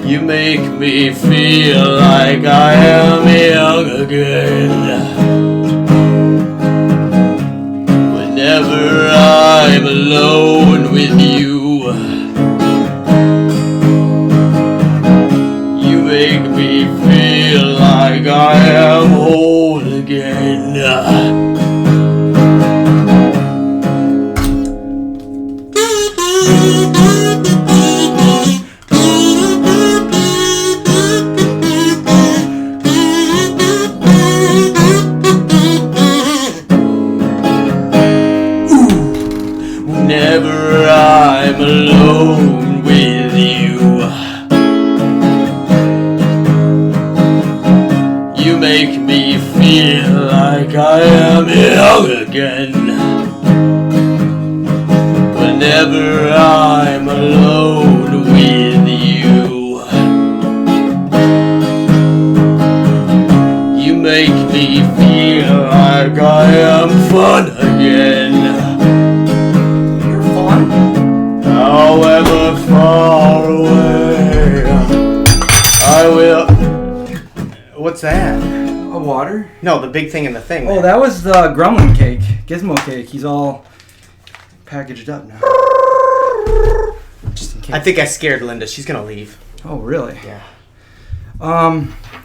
You make me feel like I am young again. Whenever I'm alone with you, you make me feel like I am whole again. Whenever I'm alone with you, you make me feel like I am young again. Whenever I'm alone with you, you make me feel like I am fun again. However far away I will. What's that? A water? No, the big thing in the thing. Oh, that was the gremlin cake. Gizmo cake. He's all packaged up now. Just in case. I think I scared Linda. She's gonna leave. Oh, really? Yeah.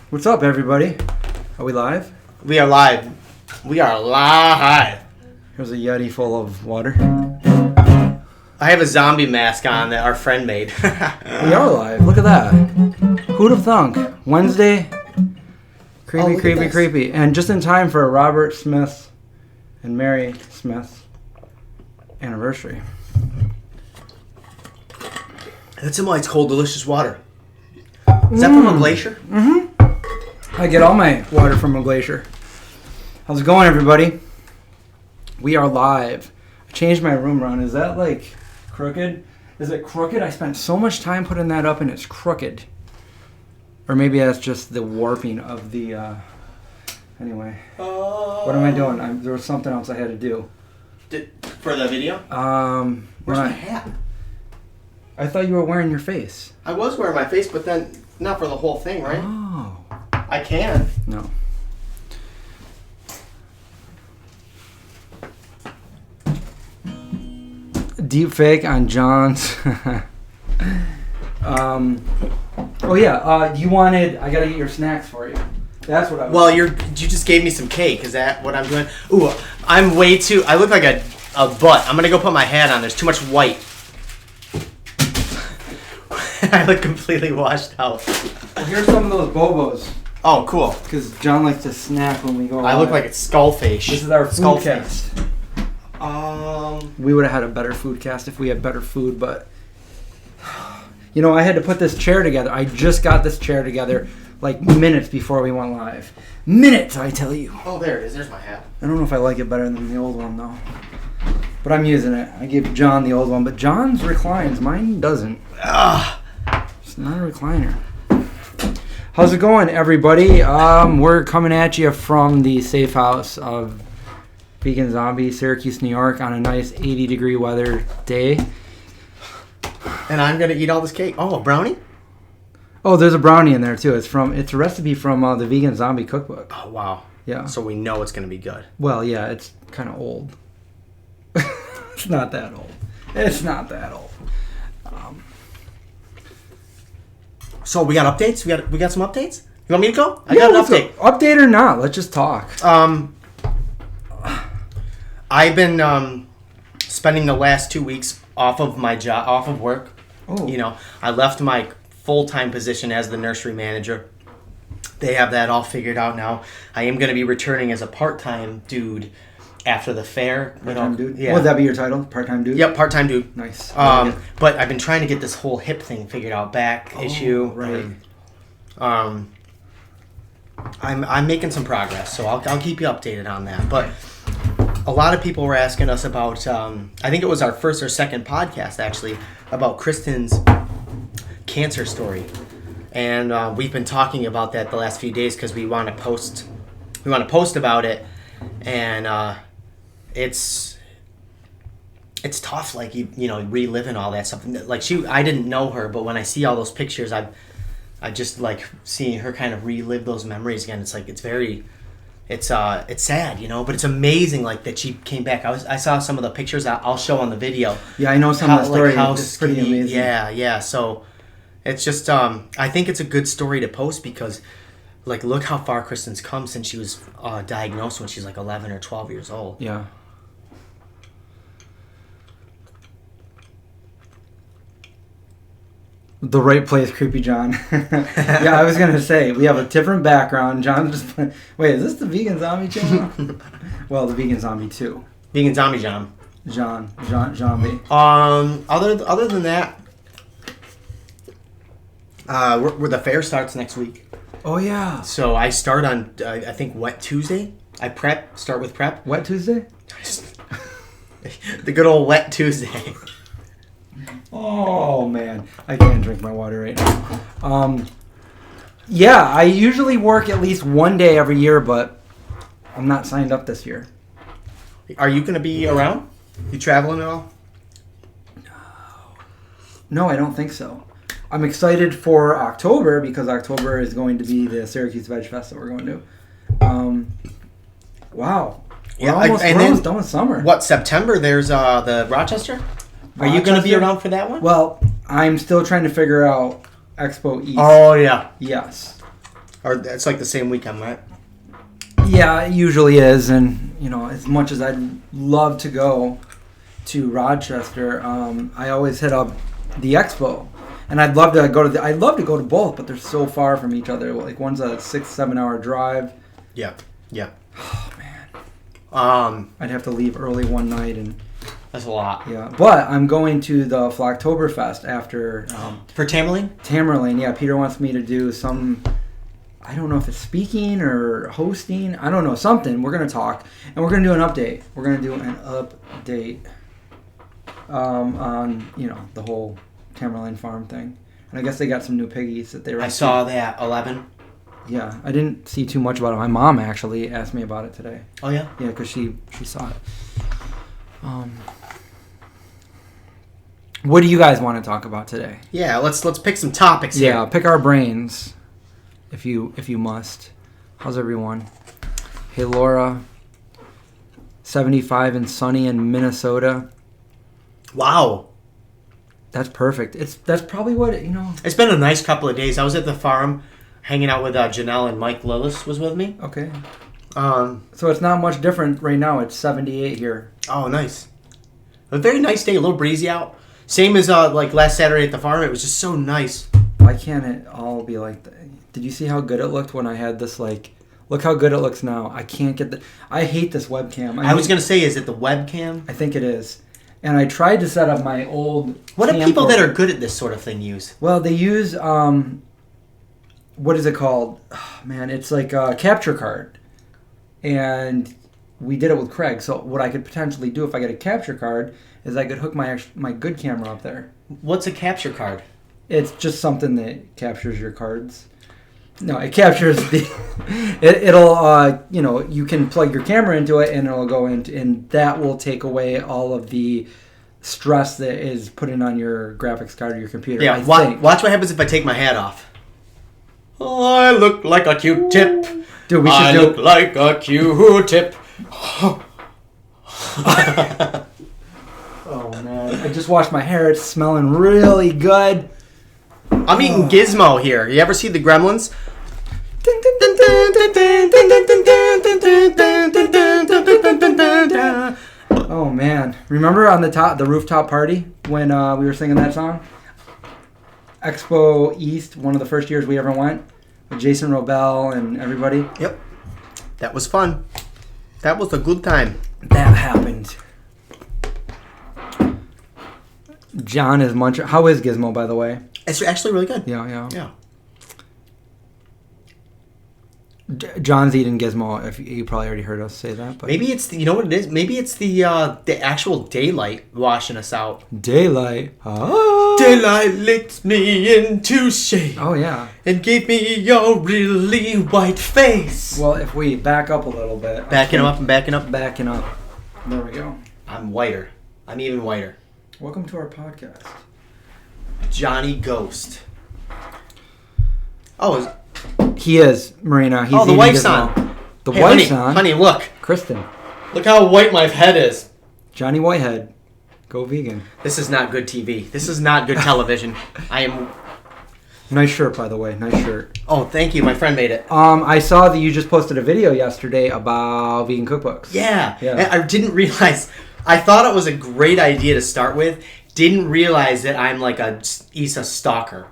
What's up, everybody? Are we live? We are live. We are live. Here's a Yeti full of water. I have a zombie mask on that our friend made. We are live. Look at that. Who'd have thunk? Wednesday. Creepy. And just in time for Robert Smith and Mary Smith anniversary. That's some ice cold, delicious water. Is that from a glacier? Mm-hmm. I get all my water from a glacier. How's it going, everybody? We are live. I changed my room around. Is that like crooked? Is it crooked? I spent so much time putting that up and it's crooked. Or maybe that's just the warping of the, anyway. What am I doing? There was something else I had to do. For the video? Where's my hat? I thought you were wearing your face. I was wearing my face, but then not for the whole thing, right? Oh. I can. No. Deep fake on John's. Oh yeah. You wanted? I gotta get your snacks for you. That's what I. Well, you just gave me some cake. Is that what I'm doing? Ooh, I'm way too. I look like a butt. I'm gonna go put my hat on. There's too much white. I look completely washed out. Well, here's some of those Bobos. Oh, cool. Because John likes to snack when we go. I look like it's Skullface. This is our food cast. We would have had a better food cast if we had better food, but you know, I had to put this chair together. I just got this chair together like minutes before we went live. Minutes, I tell you. Oh, there it is. There's my hat. I don't know if I like it better than the old one though, but I'm using it. I gave John the old one, but John's reclines. Mine doesn't. It's not a recliner. How's it going, everybody? We're coming at you from the safe house of Vegan Zombie, Syracuse, New York, on a nice 80-degree weather day. And I'm gonna eat all this cake. Oh, a brownie? Oh, there's a brownie in there too. It's a recipe from the Vegan Zombie cookbook. Oh, wow. Yeah. So we know it's gonna be good. Well, yeah, it's kind of old. It's not that old. It's not that old. So we got updates. We got some updates. You want me to go? I got an update. Go. Update or not? Let's just talk. I've been spending the last 2 weeks off of my job, off of work. Oh. You know, I left my full-time position as the nursery manager. They have that all figured out now. I am going to be returning as a part-time dude after the fair. Part-time dude? Yeah. Would that be your title? Part-time dude? Yep, part-time dude. Nice. But I've been trying to get this whole hip thing figured out, back issue. Right. And, I'm making some progress, so I'll keep you updated on that. But a lot of people were asking us about, I think it was our first or second podcast actually, about Kristen's cancer story. And we've been talking about that the last few days because we want to post about it. And it's tough, like you know, reliving all that stuff. Like I didn't know her, but when I see all those pictures, I just like seeing her kind of relive those memories again. It's like it's sad, but it's amazing like that she came back. I saw some of the pictures I'll show on the video. Yeah, I know some of the story. How it's pretty amazing. Yeah. So it's just I think it's a good story to post because like look how far Kristen's come since she was diagnosed when she's like 11 or 12 years old. Yeah. The right place, Creepy John. Yeah, I was going to say, we have a different background. John just... Wait, is this the Vegan Zombie channel? Well, the Vegan Zombie 2. Vegan Zombie John. Zombie. Other than that, where the fair starts next week. Oh, yeah. So I start on, I think, Wet Tuesday. I start with prep. Wet Tuesday? The good old Wet Tuesday. Oh, man. I can't drink my water right now. Yeah, I usually work at least one day every year, but I'm not signed up this year. Are you going to be around? You traveling at all? No, I don't think so. I'm excited for October because October is going to be the Syracuse Veg Fest that we're going to. Wow. We're almost done with summer. What, September? There's the Rochester? Are you going to be around for that one? Well, I'm still trying to figure out Expo East. Oh, yeah. Yes. Or it's like the same weekend, right? Yeah, it usually is. And, as much as I'd love to go to Rochester, I always hit up the Expo. And I'd love to go to both, but they're so far from each other. Like one's a 6-7 hour drive. Yeah. Oh man. I'd have to leave early one night and. That's a lot. Yeah, but I'm going to the Flocktoberfest after. For Tamerlane? Tamerlane, yeah. Peter wants me to do some. I don't know if it's speaking or hosting. I don't know, something. We're gonna talk and we're gonna do an update. We're gonna do an update on the whole Tamerlane farm thing. And I guess they got some new piggies that they were. I saw that 11. Yeah, I didn't see too much about it. My mom actually asked me about it today. Oh yeah. Yeah, because she saw it. What do you guys want to talk about today? Yeah, let's pick some topics here. Yeah, pick our brains, if you must. How's everyone? Hey Laura. 75 and sunny in Minnesota. Wow. That's perfect. That's probably what It's been a nice couple of days. I was at the farm, hanging out with Janelle and Mike Lillis was with me. Okay. So it's not much different right now. It's 78 here. Oh, nice. A very nice day. A little breezy out. Same as like last Saturday at the farm. It was just so nice. Why can't it all be like that? Did you see how good it looked when I had this look how good it looks now. I can't get I hate this webcam. I was going to say, is it the webcam? I think it is. And I tried to set up my old What do people that are good at this sort of thing use? Well, they use, what is it called? Oh, man, it's like a capture card. And we did it with Craig. So what I could potentially do if I get a capture card is I could hook my good camera up there. What's a capture card? It's just something that captures your cards. No, it captures the... it'll, you can plug your camera into it and it'll go into... And that will take away all of the stress that is put in on your graphics card or your computer. Yeah, watch what happens if I take my hat off. Oh, I look like a Q-tip. Dude, we should I look like a Q-tip. Oh, man. I just washed my hair. It's smelling really good. I'm eating Gizmo here. You ever see the Gremlins? Oh, man. Remember on the rooftop party when we were singing that song? Expo East, one of the first years we ever went, with Jason Robel and everybody. Yep. That was fun. That was a good time. That happened. John is munching. How is Gizmo, by the way? It's actually really good. Yeah. John's eating Gizmo. If you probably already heard us say that, but maybe it's you know what it is. Maybe it's the actual daylight washing us out. Daylight. Oh. Daylight licked me into shape. Oh yeah. And gave me your really white face. Well, if we back up a little bit. Backing up. There we go. I'm whiter. I'm even whiter. Welcome to our podcast. Johnny Ghost. Oh, He is, Marina. He's the eating wife's Gizmo. on. The Hey, wife's honey, on. Honey, look. Kristen. Look how white my head is. Johnny Whitehead. Go vegan. This is not good TV. This is not good television. I am... Nice shirt, by the way. Nice shirt. Oh, thank you. My friend made it. I saw that you just posted a video yesterday about vegan cookbooks. Yeah. Yeah. I didn't realize... I thought it was a great idea to start with. Didn't realize that I'm like a Issa stalker.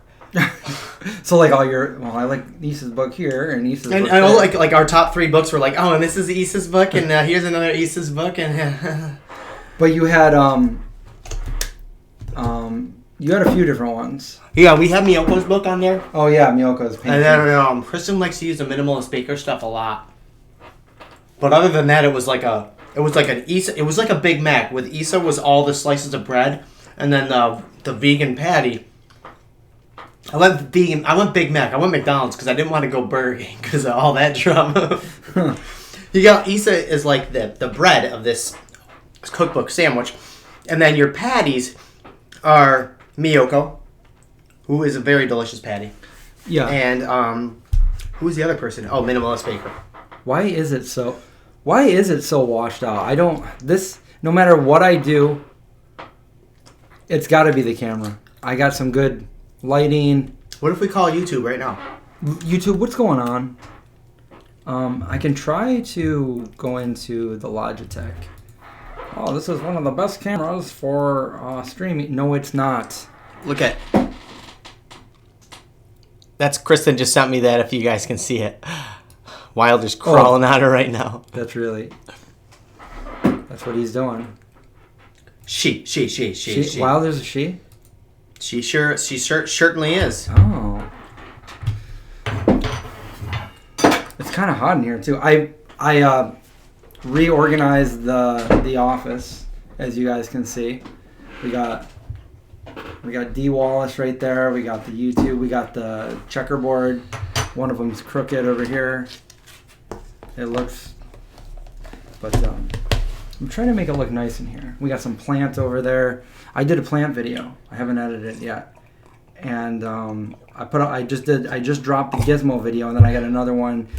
So like all your... Well, I like Issa's book here and Issa's book I know there. like our top 3 books were like, oh, and this is Issa's book, and here's another Issa's book, and... But you had... You had a few different ones. Yeah, we have Miyoko's book on there. Oh yeah, Miyoko's painting. And then Kristen likes to use the minimalist baker stuff a lot. But other than that, it was like a Big Mac with Issa was all the slices of bread, and then the vegan patty. I went Big Mac. I went McDonald's because I didn't want to go Burger King because of all that drama. You got Issa is like the bread of this cookbook sandwich, and then your patties are Miyoko, who is a very delicious patty. Yeah. And who's the other person? Oh, Minimalist Baker. Why is it so washed out? No matter what I do, it's got to be the camera. I got some good lighting. What if we call YouTube right now? YouTube, what's going on? I can try to go into the Logitech. Oh, this is one of the best cameras for streaming. No, it's not. Look at... That's Kristen just sent me that if you guys can see it. Wilder's crawling on her right now. That's what he's doing. She. Wilder's a she? She certainly is. Oh. It's kind of hot in here too. I reorganized the office, as you guys can see. We got D Wallace right there. We got the YouTube. We got the checkerboard. One of them's crooked over here. It looks, but I'm trying to make it look nice in here. We got some plants over there. I did a plant video. I haven't edited it yet, and I just dropped the Gizmo video, and then I got another one,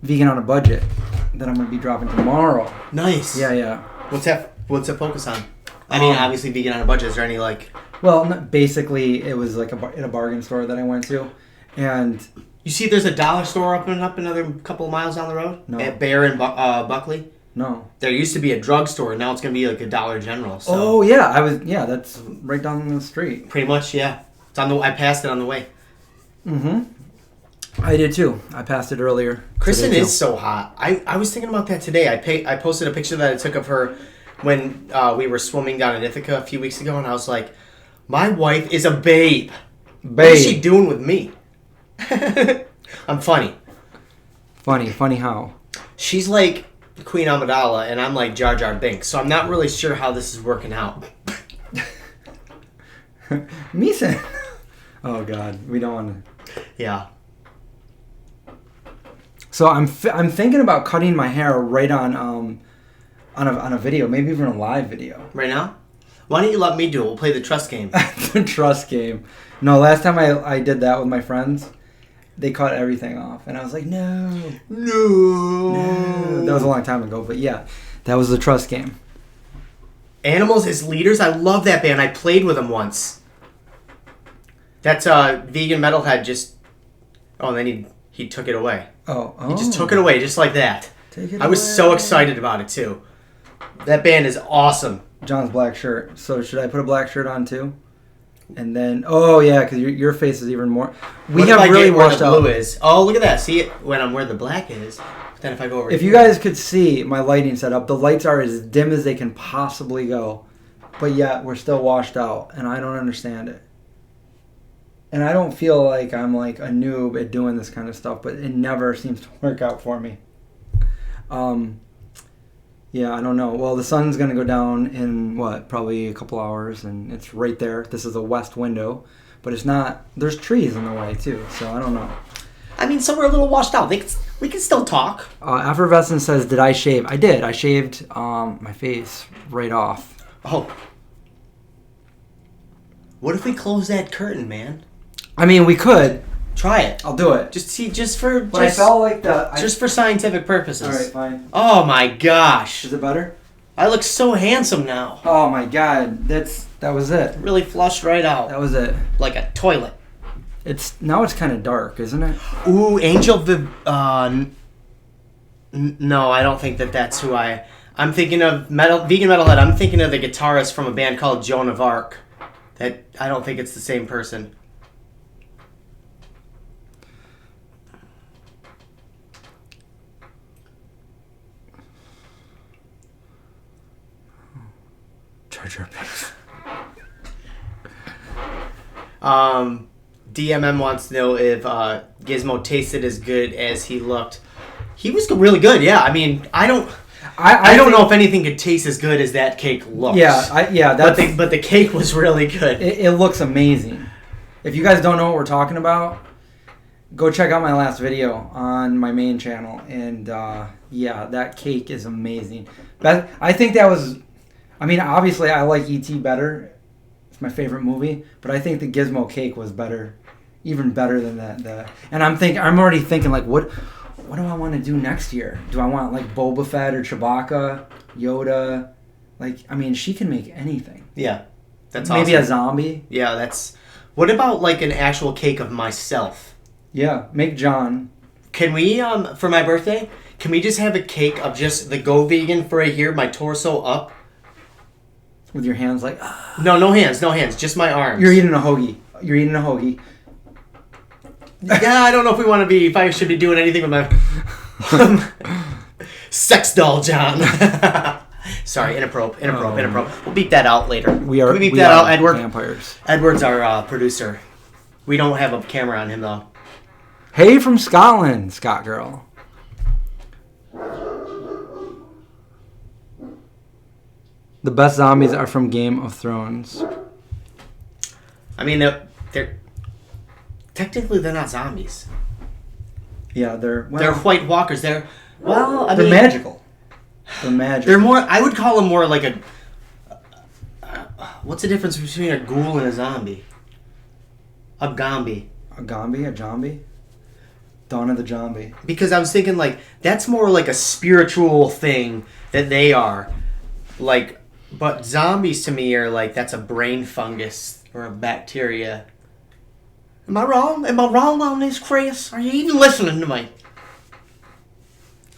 vegan on a budget, that I'm gonna be dropping tomorrow. Nice. Yeah. What's it focus on? I mean, obviously vegan on a budget. Is there any like? Well, basically, it was like in a bargain store that I went to, and you see, there's a dollar store opening up another couple of miles down the road. No. At Bear and Buckley. No. There used to be a drugstore. Now it's gonna be like a Dollar General. So. Oh yeah, that's right down the street. Pretty much, yeah. It's on the. I passed it on the way. Mm-hmm. I did too. I passed it earlier. Kristen is so hot. I was thinking about that today. I posted a picture that I took of her when we were swimming down in Ithaca a few weeks ago, and I was like, my wife is a babe. What is she doing with me? I'm funny. Funny how? She's like Queen Amidala, and I'm like Jar Jar Binks, so I'm not really sure how this is working out. Meeson. Oh God, we don't want to. Yeah. So I'm thinking about cutting my hair right on a video, maybe even a live video. Right now? Why don't you let me do it? We'll play the trust game. The trust game. No, last time I did that with my friends, they cut everything off, and I was like, no. That was a long time ago, but yeah, that was the trust game. Animals as Leaders? I love that band. I played with them once. That's Vegan Metalhead just... Oh, and then he took it away. Oh. He just took it away, just like that. I was so excited about it, too. That band is awesome. John's black shirt. So should I put a black shirt on, too? And then... Oh, yeah, because your face is even more... We have really washed out... Where the blue is. Oh, look at that. See it when I'm where the black is. But then if I go over If here, you guys could see my lighting setup, the lights are as dim as they can possibly go. But yet, we're still washed out, and I don't understand it. And I don't feel like I'm like a noob at doing this kind of stuff, but it never seems to work out for me. Yeah, I don't know. Well, the sun's going to go down in, probably a couple hours, and it's right there. This is a west window, but it's not, there's trees in the way, too, so I don't know. I mean, some are a little washed out. We can still talk. Effervescent says, did I shave? I did. I shaved my face right off. Oh. What if we close that curtain, man? I mean, we could. Try it. I'll do it. Just for I felt like just for scientific purposes. All right, fine. Oh my gosh. Is it better? I look so handsome now. Oh my god, that was it. Really flushed right out. That was it. Like a toilet. Now it's kind of dark, isn't it? Ooh, no, I don't think that's who I'm thinking of vegan metalhead. I'm thinking of the guitarist from a band called Joan of Arc. I don't think it's the same person. Jar Binks. DMM wants to know if Gizmo tasted as good as he looked. He was really good, yeah. I mean, I don't know if anything could taste as good as that cake looks. But the cake was really good. It looks amazing. If you guys don't know what we're talking about, go check out my last video on my main channel. And that cake is amazing. But I think that was... I mean, obviously, I like E.T. better. It's my favorite movie. But I think the Gizmo cake was better. Even better than that. And I'm already thinking, like, what do I want to do next year? Do I want, like, Boba Fett or Chewbacca, Yoda? Like, I mean, she can make anything. Yeah. That's Maybe awesome. A zombie. Yeah, that's... What about, like, an actual cake of myself? Yeah, make John. Can we, for my birthday, can we just have a cake of just the Go Vegan for right here, my torso up? With your hands like... No hands, just my arms. You're eating a hoagie. Yeah, I don't know if I should be doing anything with my... Sex doll, John. Sorry, inappropriate. We'll beep that out later. We beep that out, Edward? Vampires. Edward's our producer. We don't have a camera on him, though. Hey from Scotland, Scott girl. The best zombies are from Game of Thrones. I mean, they're technically they're not zombies. Yeah, they're White Walkers. They're magical. They're magical. They're more. I would call them more like a. What's the difference between a ghoul and a zombie? A gombi. A zombie? Dawn of the Zombie. Because I was thinking like that's more like a spiritual thing that they are, like. But zombies to me are like that's a brain fungus or a bacteria. Am I wrong? Am I wrong on this, Chris? Are you even listening to me?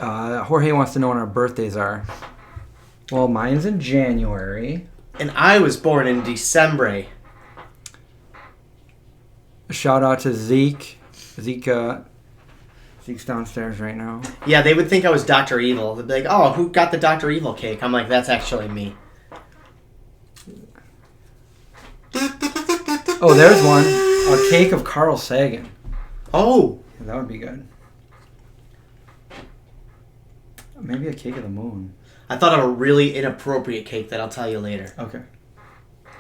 Jorge wants to know when our birthdays are. Well, mine's in January. And I was born in December. Shout out to Zeke. Zeke's downstairs right now. Yeah, they would think I was Dr. Evil. They'd be like, oh, who got the Dr. Evil cake? I'm like, that's actually me. Oh, there's one. A cake of Carl Sagan. Oh. Yeah, that would be good. Maybe a cake of the moon. I thought of a really inappropriate cake that I'll tell you later. Okay.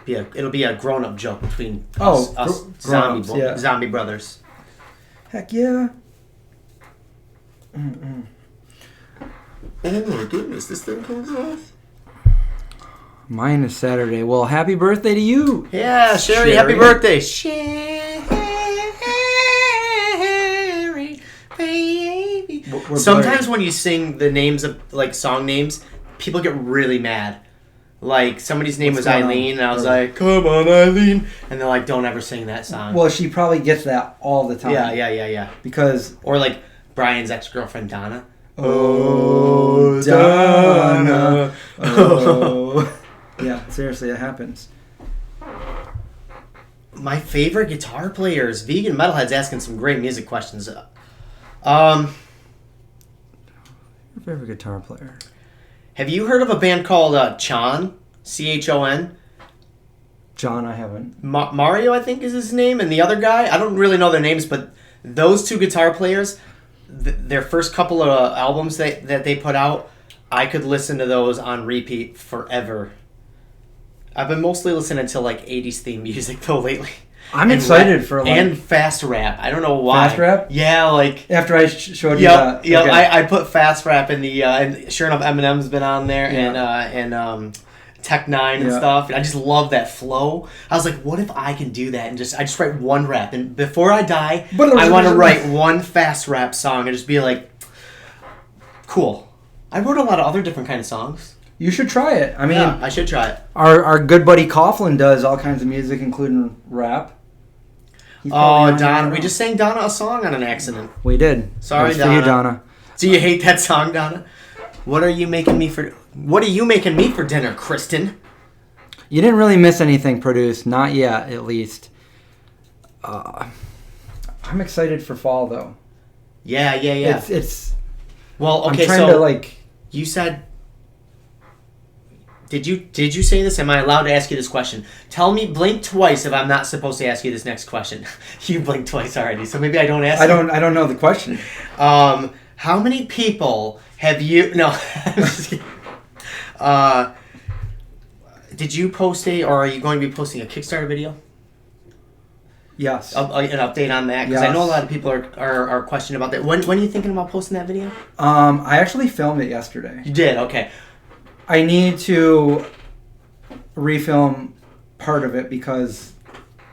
It'll be a grown-up joke between us zombie brothers. Heck yeah. Oh my goodness, this thing comes off. Mine is Saturday. Well, happy birthday to you. Yeah, Sherry. Happy birthday. Sherry, baby. Sometimes when you sing the names of, like, song names, people get really mad. Like, somebody's name was Eileen, and I was like, come on, Eileen. And they're like, don't ever sing that song. Well, she probably gets that all the time. Yeah. Because... Or, like, Brian's ex-girlfriend, Donna. Oh, Donna. Oh. Yeah, seriously, it happens. My favorite guitar players. Vegan Metalhead's asking some great music questions. Your favorite guitar player? Have you heard of a band called Chon? C-H-O-N? John, I haven't. Mario, I think, is his name. And the other guy, I don't really know their names, but those two guitar players, their first couple of albums that they put out, I could listen to those on repeat forever. I've been mostly listening to, like, 80s theme music, though, lately. I'm excited for, like... And fast rap. I don't know why. Fast rap? Yeah, like... After I showed you that. Yep, okay. I put fast rap in the... and sure enough, Eminem's been on there, and Tech Nine and stuff. And I just love that flow. I was like, what if I can do that and I just write one rap, and before I die, I want to write one fast rap song and just be like, cool. I wrote a lot of other different kind of songs. You should try it. I mean, yeah, I should try it. Our good buddy Coughlin does all kinds of music, including rap. Oh, Donna. We just sang Donna a song on an accident. We did. Sorry, Donna. You, Donna. Do you hate that song, Donna? What are you making me for dinner, Kristen? You didn't really miss anything produced. Not yet, at least. I'm excited for fall, though. Yeah. It's well, okay, I'm trying to, you said... Did you say this? Am I allowed to ask you this question? Tell me, blink twice if I'm not supposed to ask you this next question. You blinked twice already, so maybe I don't ask. I don't know the question. How many people have you? No. I'm just kidding. Did you post or are you going to be posting a Kickstarter video? Yes. An update on that, because I know a lot of people are questioning about that. When are you thinking about posting that video? I actually filmed it yesterday. You did? Okay. I need to refilm part of it because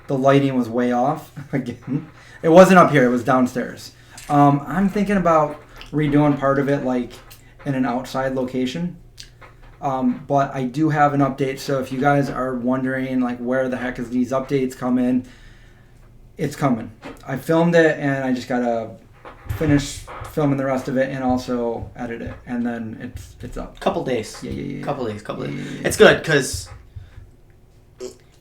the lighting was way off again. It wasn't up here, it was downstairs. I'm thinking about redoing part of it in an outside location. But I do have an update, so if you guys are wondering where the heck is these updates coming, it's coming. I filmed it and I just gotta finish filming the rest of it and also edit it, and then it's up. Couple days. Yeah. Couple days. Yeah. It's good because,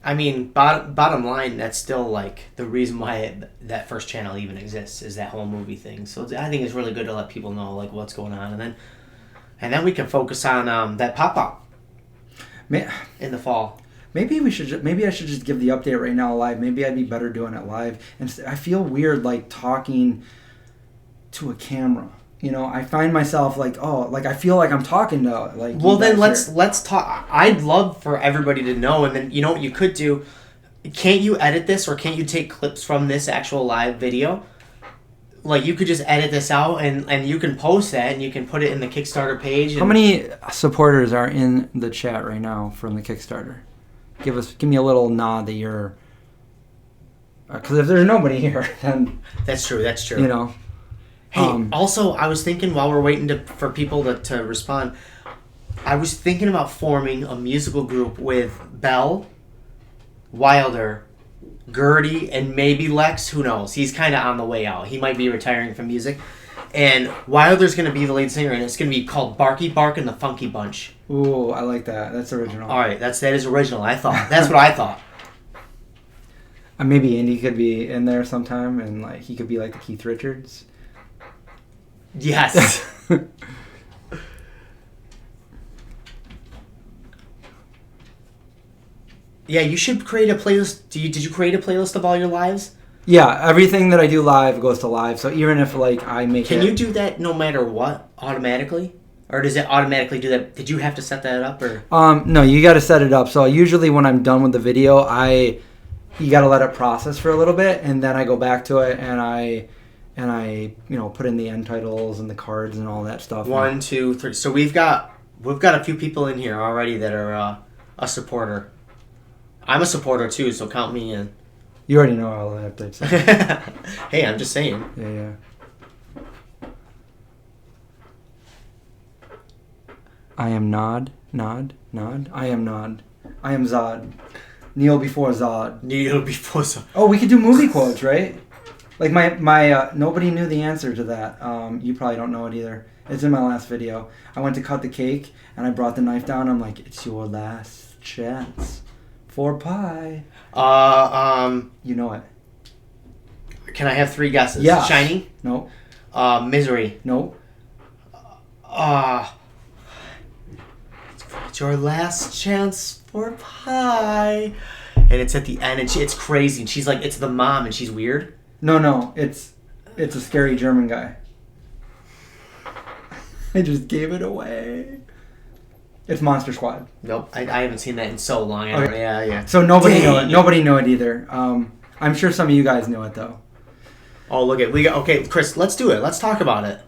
I mean, bottom line, that's still the reason why that first channel even exists is that whole movie thing. So I think it's really good to let people know what's going on, and then we can focus on that pop-up in the fall. Maybe I should just give the update right now live. Maybe I'd be better doing it live. And I feel weird talking to a camera. I find myself I feel like I'm talking to well, then let's talk. I'd love for everybody to know, and then you know what you could do. Can't you edit this, or can't you take clips from this actual live video? You could just edit this out and you can post that and you can put it in the Kickstarter page. How many supporters are in the chat right now from the Kickstarter? Give me a little nod that you're... Because if there's nobody here, then... That's true. Hey, also, I was thinking while we're waiting for people to respond, I was thinking about forming a musical group with Bell, Wilder, Gertie, and maybe Lex. Who knows? He's kind of on the way out. He might be retiring from music. And Wilder's going to be the lead singer, and it's going to be called Barky Bark and the Funky Bunch. Ooh, I like that. That's original. All right, that is original. That's what I thought. Maybe Andy could be in there sometime, and he could be the Keith Richards. Yes. Yeah, you should create a playlist. Did you create a playlist of all your lives? Yeah, everything that I do live goes to live. So even if I make Can you do that no matter what automatically? Or does it automatically do that? Did you have to set that up or? No, you got to set it up. So usually when I'm done with the video, you got to let it process for a little bit, and then I go back to it and I put in the end titles and the cards and all that stuff. 1, 2, 3. So we've got a few people in here already that are a supporter. I'm a supporter too, so count me in. You already know all that updates. Hey, I'm just saying. Yeah. I am Nod. I am Nod. I am Zod. Kneel before Zod. Oh, we could do movie quotes, right? My nobody knew the answer to that. You probably don't know it either. It's in my last video. I went to cut the cake, and I brought the knife down. I'm like, it's your last chance for pie. You know it. Can I have 3 guesses? Yeah. Shining? Nope. Misery? Nope. It's your last chance for pie. And it's at the end, and it's crazy. And she's it's the mom, and she's weird. No. It's a scary German guy. I just gave it away. It's Monster Squad. Nope, I haven't seen that in so long. Okay. Yeah. So nobody knew it. Nobody knew it either. I'm sure some of you guys knew it though. Oh, look at okay, Chris. Let's do it. Let's talk about it.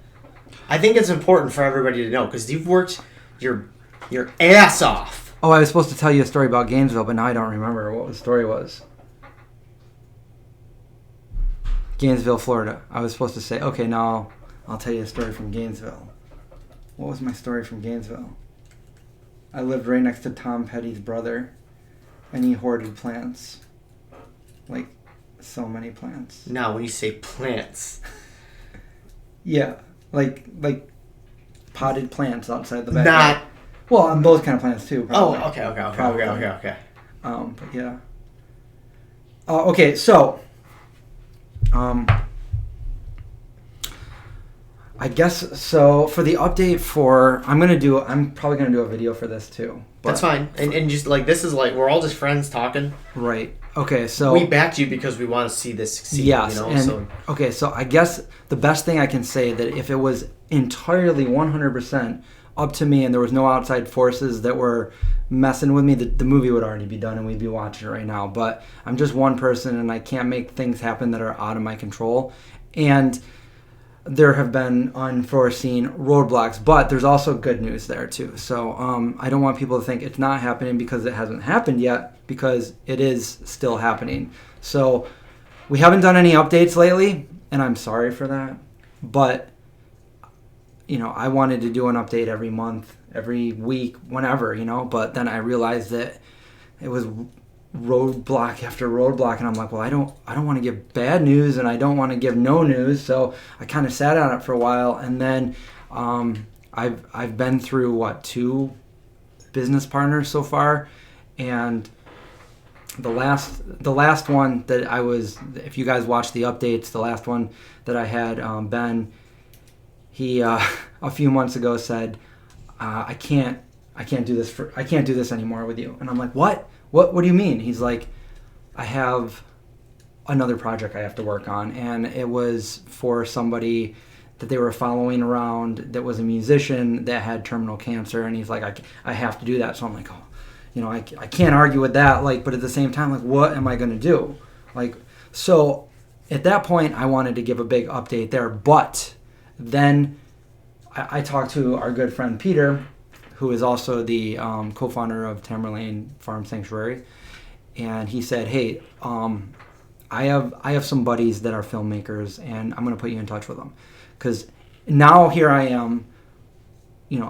I think it's important for everybody to know because you've worked your ass off Oh, I was supposed to tell you a story about Gainesville, but now I don't remember what the story was. Gainesville, Florida. I was supposed to say, okay, now I'll tell you a story from Gainesville. What was my story from Gainesville? I lived right next to Tom Petty's brother, and he hoarded plants. Like, so many plants. Now, when you say plants... Yeah, like potted plants outside the backyard. Well, those kind of plants too. Probably. Oh, okay. But yeah. Okay, so, I guess so. For the update I'm probably gonna do a video for this too. That's fine, and just like this is like we're all just friends talking. Right. Okay. So we backed you because we want to see this succeed. Yes. You know? And, okay. So I guess the best thing I can say that if it was entirely 100% up to me and there was no outside forces that were messing with me, the movie would already be done and we'd be watching it right now. But I'm just one person and I can't make things happen that are out of my control. And there have been unforeseen roadblocks, but there's also good news there too. So I don't want people to think it's not happening because it hasn't happened yet, because it is still happening. So we haven't done any updates lately, and I'm sorry for that. But, I wanted to do an update every month, every week, whenever, but then I realized that it was roadblock after roadblock, and I'm like, well, I don't want to give bad news and I don't want to give no news, so I kind of sat on it for a while, and then I've been through 2 business partners so far, and the last one that I was, if you guys watch the updates, the last one that I had, Ben, he a few months ago said, I can't do this anymore with you, and I'm like, what do you mean? He's like, I have another project I have to work on, and it was for somebody that they were following around that was a musician that had terminal cancer, and he's like, I have to do that. So I'm like, I can't argue with that, but at the same time, what am I going to do? So at that point, I wanted to give a big update there, but then I talked to our good friend Peter, who is also the co-founder of Tamerlane Farm Sanctuary, and he said, hey, I have some buddies that are filmmakers, and I'm going to put you in touch with them, because now here I am,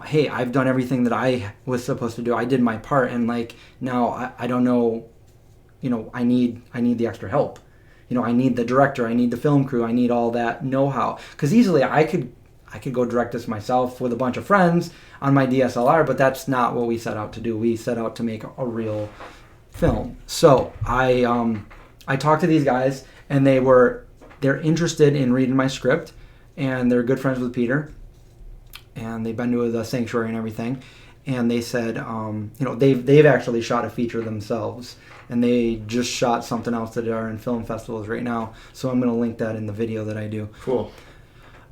hey, I've done everything that I was supposed to do. I did my part, and now I don't know, I need the extra help. I need the director, I need the film crew, I need all that know-how, because easily I could go direct this myself with a bunch of friends on my DSLR, but that's not what we set out to do. We set out to make a real film. So I talked to these guys, and they're interested in reading my script, and they're good friends with Peter, and they've been to the sanctuary and everything, and they said, they've actually shot a feature themselves, and they just shot something else that are in film festivals right now. So I'm going to link that in the video that I do. Cool.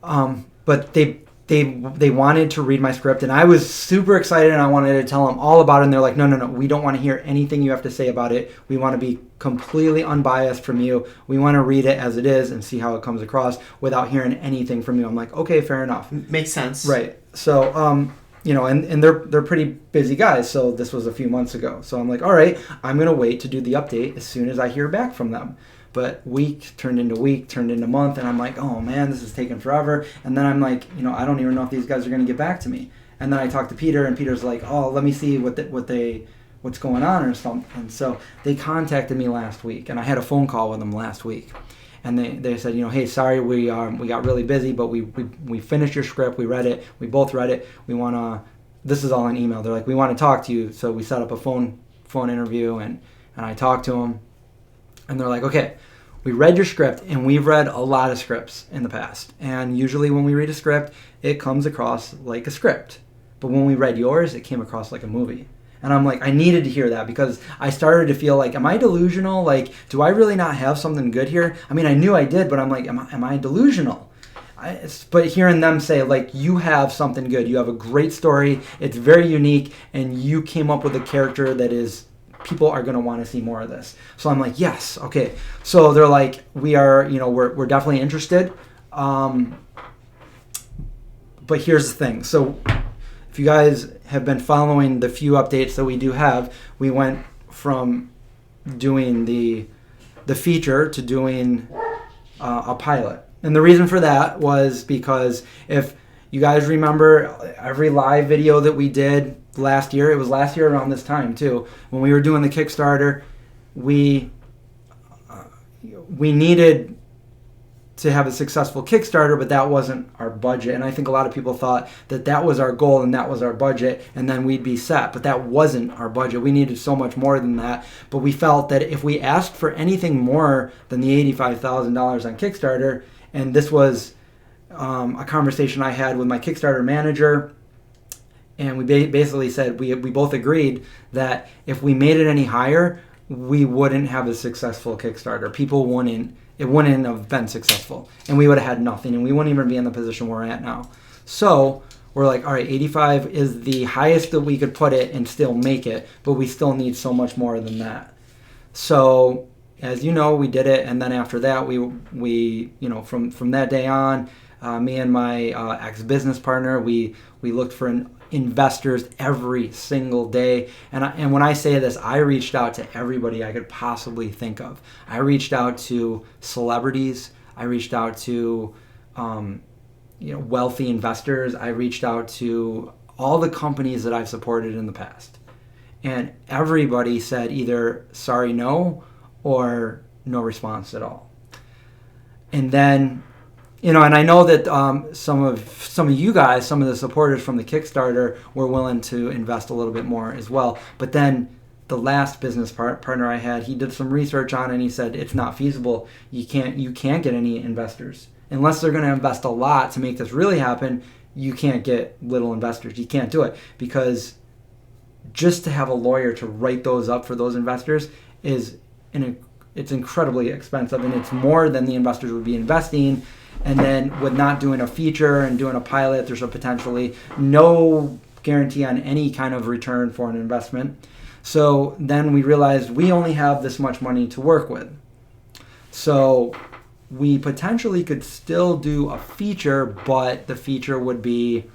But they wanted to read my script, and I was super excited, and I wanted to tell them all about it, and they're like, no, we don't want to hear anything you have to say about it. We want to be completely unbiased from you. We want to read it as it is and see how it comes across without hearing anything from you. I'm like, okay, fair enough. Makes sense. Right. So, and they're pretty busy guys, so this was a few months ago. So I'm like, all right, I'm going to wait to do the update as soon as I hear back from them. But week turned into month, and I'm like, oh man, this is taking forever. And then I'm like, I don't even know if these guys are going to get back to me. And then I talked to Peter, and Peter's like, oh, let me see what's going on or something. And so they contacted me last week, and I had a phone call with them last week. And they said, hey, sorry, we got really busy, but we finished your script, we read it, we both read it. This is all in email. They're like, we want to talk to you. So we set up a phone interview, and I talked to them. And they're like, okay, we read your script, and we've read a lot of scripts in the past. And usually when we read a script, it comes across like a script. But when we read yours, it came across like a movie. And I'm like, I needed to hear that, because I started to feel like, am I delusional? Do I really not have something good here? I mean, I knew I did, but I'm like, am I delusional? But hearing them say, you have something good. You have a great story. It's very unique. And you came up with a character that is... people are going to want to see more of this. So I'm like, yes, okay. So they're like, we're definitely interested. But here's the thing. So if you guys have been following the few updates that we do have, we went from doing the feature to doing a pilot. And the reason for that was because if you guys remember every live video that we did last year, it was last year around this time too, when we were doing the Kickstarter, we needed to have a successful Kickstarter, but that wasn't our budget. And I think a lot of people thought that that was our goal and that was our budget and then we'd be set. But that wasn't our budget. We needed so much more than that. But we felt that if we asked for anything more than the $85,000 on Kickstarter, and this was a conversation I had with my Kickstarter manager, and we basically said we both agreed that if we made it any higher, we wouldn't have a successful Kickstarter. It wouldn't have been successful, and we would have had nothing, and we wouldn't even be in the position we're at now. So we're like, all right, 85 is the highest that we could put it and still make it, but we still need so much more than that. So as you know, we did it, and then after that, we from that day on, me and my ex-business partner, we looked for investors every single day. And when I say this, I reached out to everybody I could possibly think of. I reached out to celebrities. I reached out to wealthy investors. I reached out to all the companies that I've supported in the past. And everybody said either sorry, no, or no response at all. And then and I know that some of you guys, some of the supporters from the Kickstarter, were willing to invest a little bit more as well. But then the last business partner I had, he did some research on it, and he said it's not feasible. You can't get any investors unless they're going to invest a lot to make this really happen. You can't get little investors. You can't do it because just to have a lawyer to write those up for those investors it's incredibly expensive, and it's more than the investors would be investing. And then with not doing a feature and doing a pilot, there's a potentially no guarantee on any kind of return for an investment. So then we realized we only have this much money to work with. So we potentially could still do a feature, but the feature would be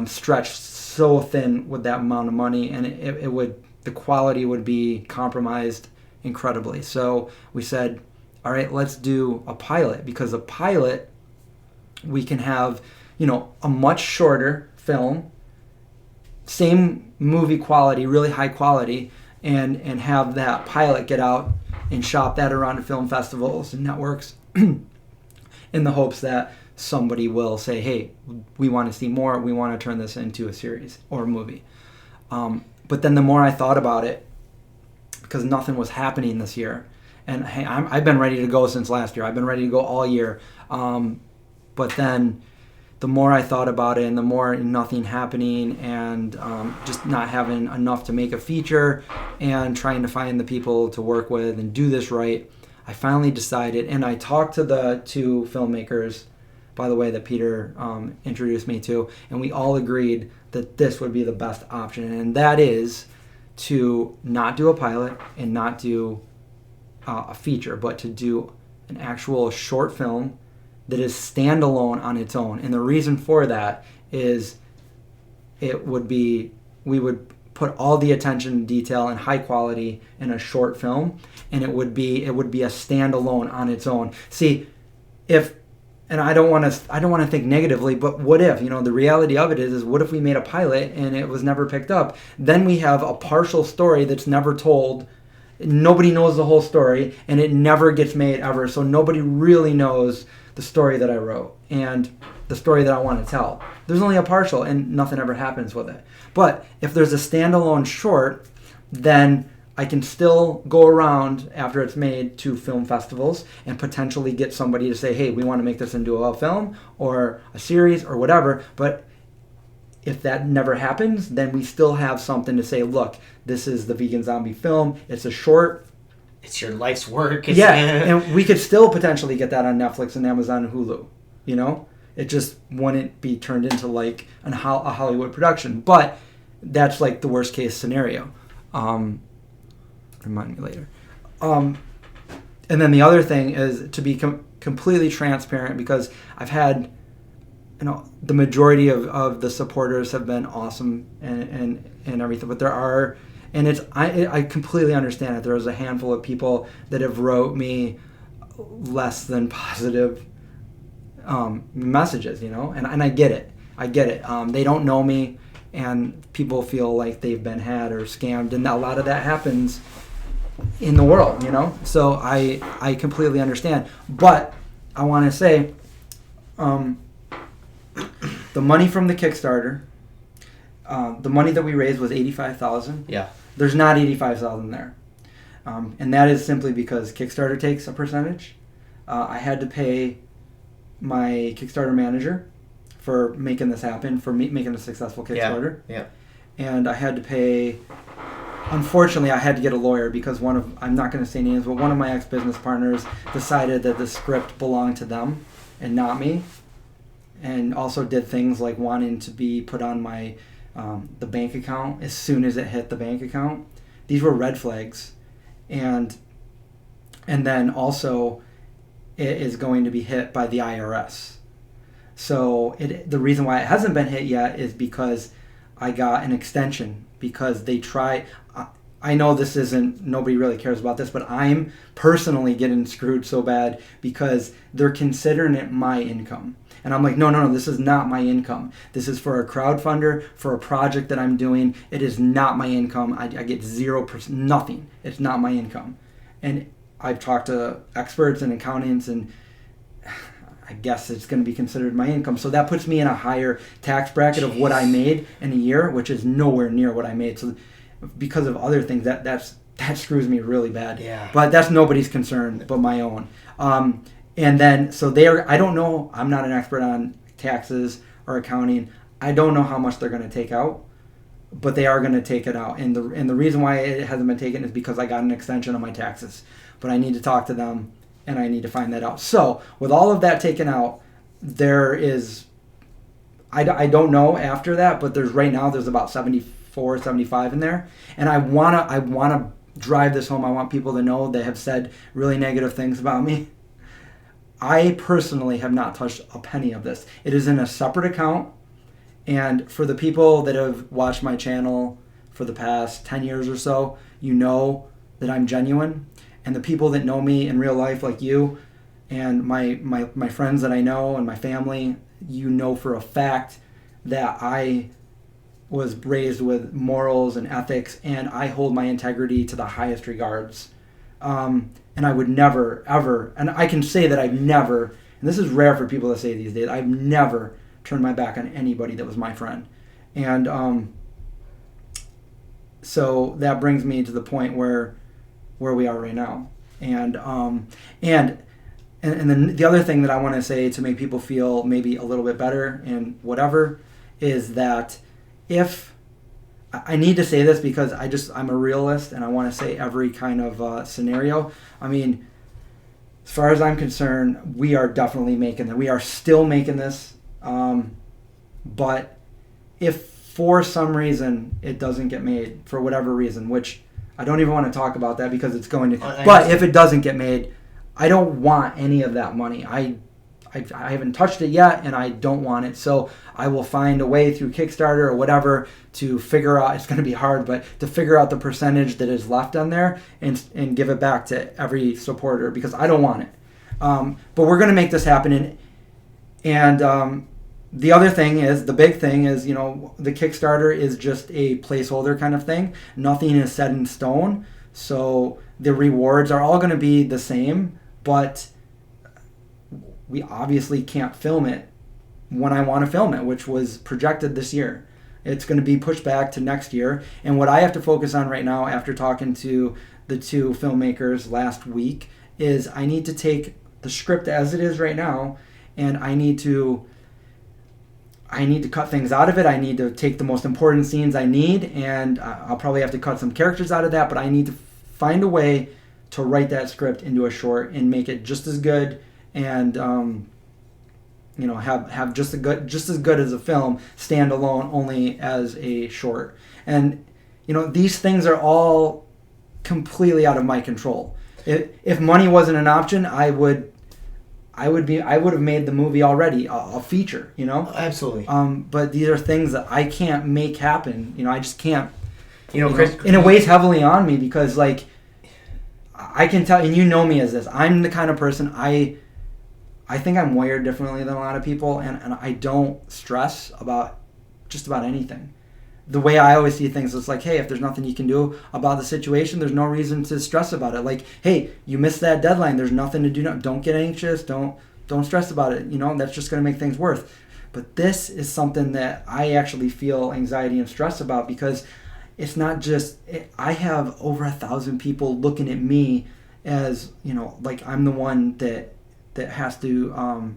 stretched so thin with that amount of money, and the quality would be compromised incredibly. So we said, all right, let's do a pilot, because a pilot, we can have, a much shorter film, same movie quality, really high quality, and have that pilot get out and shop that around to film festivals and networks in the hopes that somebody will say, hey, we want to see more, we want to turn this into a series or a movie. But then the more I thought about it, because nothing was happening this year, and hey, I've been ready to go since last year. I've been ready to go all year. But then the more I thought about it and the more nothing happening and just not having enough to make a feature and trying to find the people to work with and do this right, I finally decided, and I talked to the two filmmakers, by the way, that Peter introduced me to, and we all agreed that this would be the best option, and that is to not do a pilot and not do a feature, but to do an actual short film that is standalone on its own. And the reason for that is we would put all the attention to detail and high quality in a short film, and it would be a standalone on its own. See, and I don't want to think negatively, but what if, the reality of it is what if we made a pilot and it was never picked up? Then we have a partial story that's never told. Nobody knows the whole story, and it never gets made ever. So nobody really knows the story that I wrote and the story that I want to tell. There's only a partial, and nothing ever happens with it. But if there's a standalone short, then I can still go around after it's made to film festivals and potentially get somebody to say, hey, we want to make this into a film or a series or whatever. But if that never happens, then we still have something to say, look, this is the Vegan Zombie film. It's a short. It's your life's work. And we could still potentially get that on Netflix and Amazon and Hulu, It just wouldn't be turned into like a Hollywood production. But that's like the worst case scenario. Remind me later. And then the other thing is to be completely transparent, because I've had the majority of the supporters have been awesome and everything, but there are, and I completely understand it. There was a handful of people that have wrote me less than positive messages, and I get it. They don't know me, and people feel like they've been had or scammed, and a lot of that happens in the world, So I completely understand, but I want to say, the money from the Kickstarter, the money that we raised was $85,000. Yeah. There's not $85,000 there, and that is simply because Kickstarter takes a percentage. I had to pay my Kickstarter manager for making this happen, for making a successful Kickstarter. Yeah. And I had to pay. Unfortunately, I had to get a lawyer because I'm not going to say names, but one of my ex-business partners decided that the script belonged to them and not me, and also did things like wanting to be put on my the bank account as soon as it hit the bank account. These were red flags, and then also it is going to be hit by the IRS. So the reason why it hasn't been hit yet is because I got an extension, because they try. I know this isn't, nobody really cares about this, but I'm personally getting screwed so bad because they're considering it my income. And I'm like, no, this is not my income. This is for a crowdfunder, for a project that I'm doing. It is not my income. I get 0%, nothing. It's not my income. And I've talked to experts and accountants, and I guess it's going to be considered my income. So that puts me in a higher tax bracket of what I made in a year, which is nowhere near what I made. So because of other things, that screws me really bad. Yeah. But that's nobody's concern but my own. And then, so I don't know, I'm not an expert on taxes or accounting. I don't know how much they're going to take out, but they are going to take it out. And the reason why it hasn't been taken is because I got an extension on my taxes. But I need to talk to them, and I need to find that out. So with all of that taken out, there is, I don't know after that, but there's about 74, 75 in there. And I wanna drive this home. I want people to know that have said really negative things about me. I personally have not touched a penny of this. It is in a separate account. And for the people that have watched my channel for the past 10 years or so, you know that I'm genuine. And the people that know me in real life, like you and my friends that I know and my family, you know for a fact that I was raised with morals and ethics, and I hold my integrity to the highest regards. And I would never, ever, and I can say that I've never, and this is rare for people to say these days, I've never turned my back on anybody that was my friend. And so that brings me to the point where we are right now. And then the other thing that I want to say to make people feel maybe a little bit better and whatever is that if I need to say this because I'm a realist and I want to say every kind of scenario. I mean, as far as I'm concerned, we are definitely making it. We are still making this. But if for some reason it doesn't get made, for whatever reason, which I don't even want to talk about that because it's going to. But if it doesn't get made, I don't want any of that money. I haven't touched it yet, and I don't want it. So I will find a way through Kickstarter or whatever to figure out. It's going to be hard, but to figure out the percentage that is left on there and give it back to every supporter because I don't want it. But we're going to make this happen. And the other thing is, the big thing is, the Kickstarter is just a placeholder kind of thing. Nothing is set in stone. So the rewards are all going to be the same, but we obviously can't film it when I want to film it, which was projected this year. It's going to be pushed back to next year. And what I have to focus on right now, after talking to the two filmmakers last week, is I need to take the script as it is right now, and I need to cut things out of it. I need to take the most important scenes I need, and I'll probably have to cut some characters out of that, but I need to find a way to write that script into a short and make it just as good and have just as good as a film standalone, only as a short. And these things are all completely out of my control. If money wasn't an option, I would I would have made the movie already, a feature, you know? Absolutely. But these are things that I can't make happen. You know, I just can't. Chris, and it weighs heavily on me because, like, I can tell, and you know me as this. I'm the kind of person, I think I'm wired differently than a lot of people, and I don't stress about just about anything. The way I always see things is like, hey, if there's nothing you can do about the situation, there's no reason to stress about it. Like, hey, you missed that deadline. There's nothing to do. Don't get anxious. Don't stress about it. You know, that's just going to make things worse. But this is something that I actually feel anxiety and stress about because it's not just, I have over 1,000 people looking at me as, you know, like I'm the one that has to,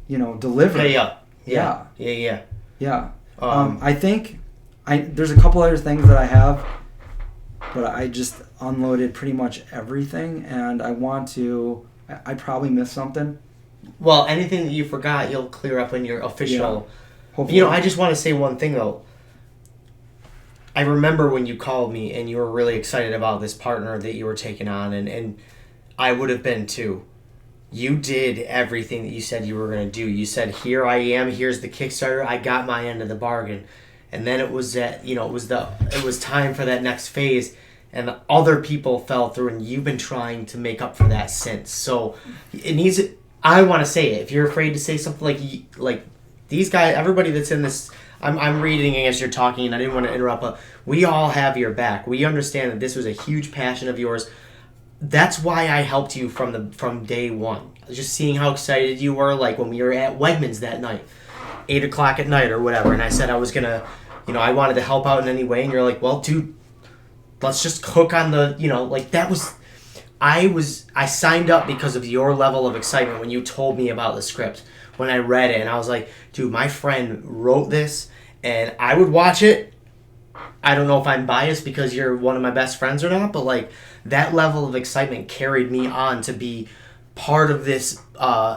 deliver. Yeah. I think there's a couple other things that I have, but I just unloaded pretty much everything, and I probably missed something. Well, anything that you forgot, you'll clear up in your official. Yeah. Hopefully. I just want to say one thing, though. I remember when you called me and you were really excited about this partner that you were taking on, and I would have been too. You did everything that you said you were going to do. You said, here I am, here's the Kickstarter, I got my end of the bargain. And then it was that, it was time for that next phase, and the other people fell through, and you've been trying to make up for that since. So it needs, I want to say it. If you're afraid to say something like these guys, everybody that's in this, I'm reading as you're talking, and I didn't want to interrupt, but we all have your back. We understand that this was a huge passion of yours. That's why I helped you from day one. Just seeing how excited you were, like when we were at Wegmans that night, 8 o'clock at night or whatever, and I said I was gonna, I wanted to help out in any way, and you're like, well, dude, let's just hook on the, that was, I signed up because of your level of excitement when you told me about the script, when I read it, and I was like, dude, my friend wrote this, and I would watch it. I don't know if I'm biased because you're one of my best friends or not, but like that level of excitement carried me on to be part of this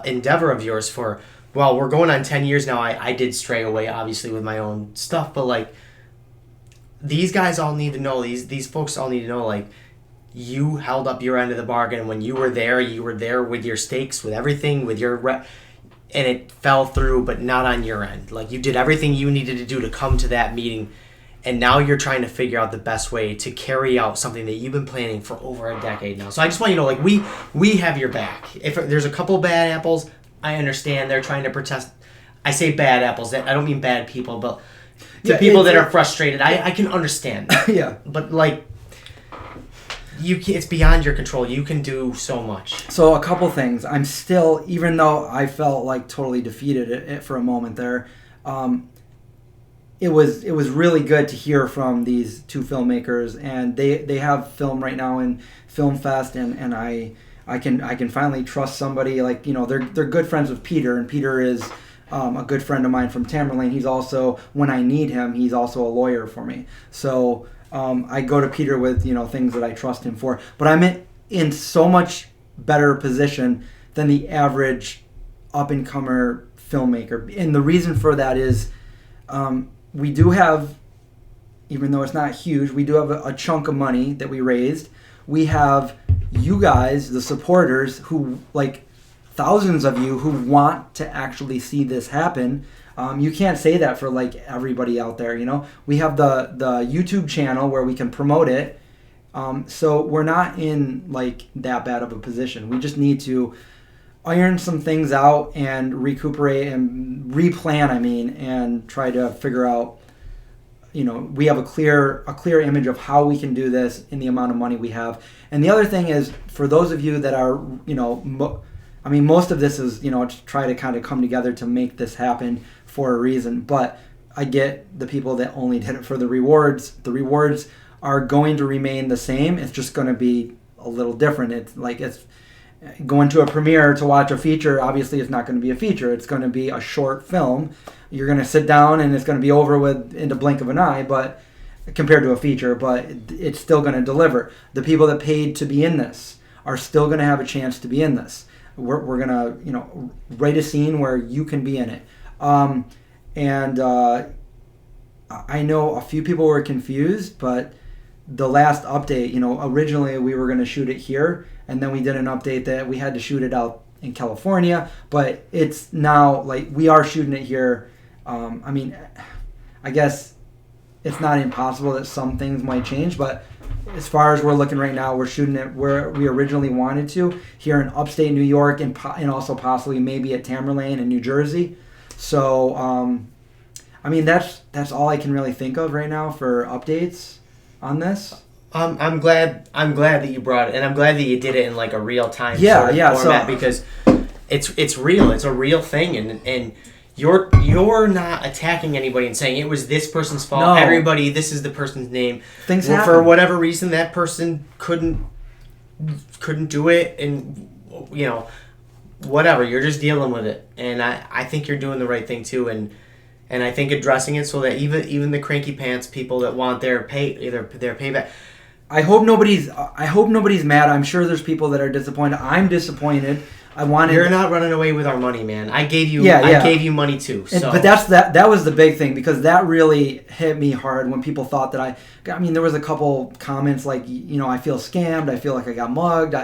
endeavor of yours for, well, we're going on 10 years now. I did stray away, obviously, with my own stuff, but like these guys all need to know, these folks all need to know, like, you held up your end of the bargain, and when you were there with your stakes, with everything, with your and it fell through, but not on your end. Like, you did everything you needed to do to come to that meeting, and now you're trying to figure out the best way to carry out something that you've been planning for over a decade now. So I just want you to know, like, we have your back. If there's a couple bad apples, I understand they're trying to protest. I say bad apples. I don't mean bad people, but the people that are frustrated, I can understand. Yeah. But, like, it's beyond your control. You can do so much. So a couple things. I'm still, even though I felt like totally defeated for a moment there, it was really good to hear from these two filmmakers, and they have film right now in Film Fest, and I can finally trust somebody. Like, they're good friends with Peter, and Peter is a good friend of mine from Tamerlane. He's also, when I need him, he's also a lawyer for me. So I go to Peter with things that I trust him for. But I'm in so much better position than the average up-and-comer filmmaker, and the reason for that is we do have, even though it's not huge, we do have a chunk of money that we raised. We have you guys, the supporters, who, like, thousands of you who want to actually see this happen. You can't say that for, like, everybody out there, We have the YouTube channel where we can promote it. So we're not in, like, that bad of a position. We just need to iron some things out and recuperate and replan, and try to figure out, we have a clear image of how we can do this in the amount of money we have. And the other thing is, for those of you that are, most of this is, to try to kind of come together to make this happen for a reason. But I get the people that only did it for the rewards. The rewards are going to remain the same. It's just going to be a little different. It's like, it's going to a premiere to watch a feature. Obviously, it's not going to be a feature. It's going to be a short film. You're going to sit down and it's going to be over with in the blink of an eye, but compared to a feature, but it's still going to deliver. The people that paid to be in this are still going to have a chance to be in this. We're going to, write a scene where you can be in it. I know a few people were confused, but the last update, originally we were going to shoot it here, and then we did an update that we had to shoot it out in California, but it's now like we are shooting it here. I mean, I guess it's not impossible that some things might change, but as far as we're looking right now, we're shooting it where we originally wanted to, here in upstate New York and also possibly maybe at Tamerlane in New Jersey. So, I mean, that's all I can really think of right now for updates on this. I'm glad that you brought it, and I'm glad that you did it in like a real time format, because it's real. It's a real thing, and you're not attacking anybody and saying it was this person's fault. No. Everybody, this is the person's name. Things happen. For whatever reason, that person couldn't do it, and whatever. You're just dealing with it, and I think you're doing the right thing too, and I think addressing it so that even the cranky pants people that want their payback. I hope nobody's mad. I'm sure there's people that are disappointed. I'm disappointed. You're not running away with our money, man. I gave you money too. So. But that was the big thing, because that really hit me hard when people thought that I mean, there was a couple comments like, I feel scammed. I feel like I got mugged.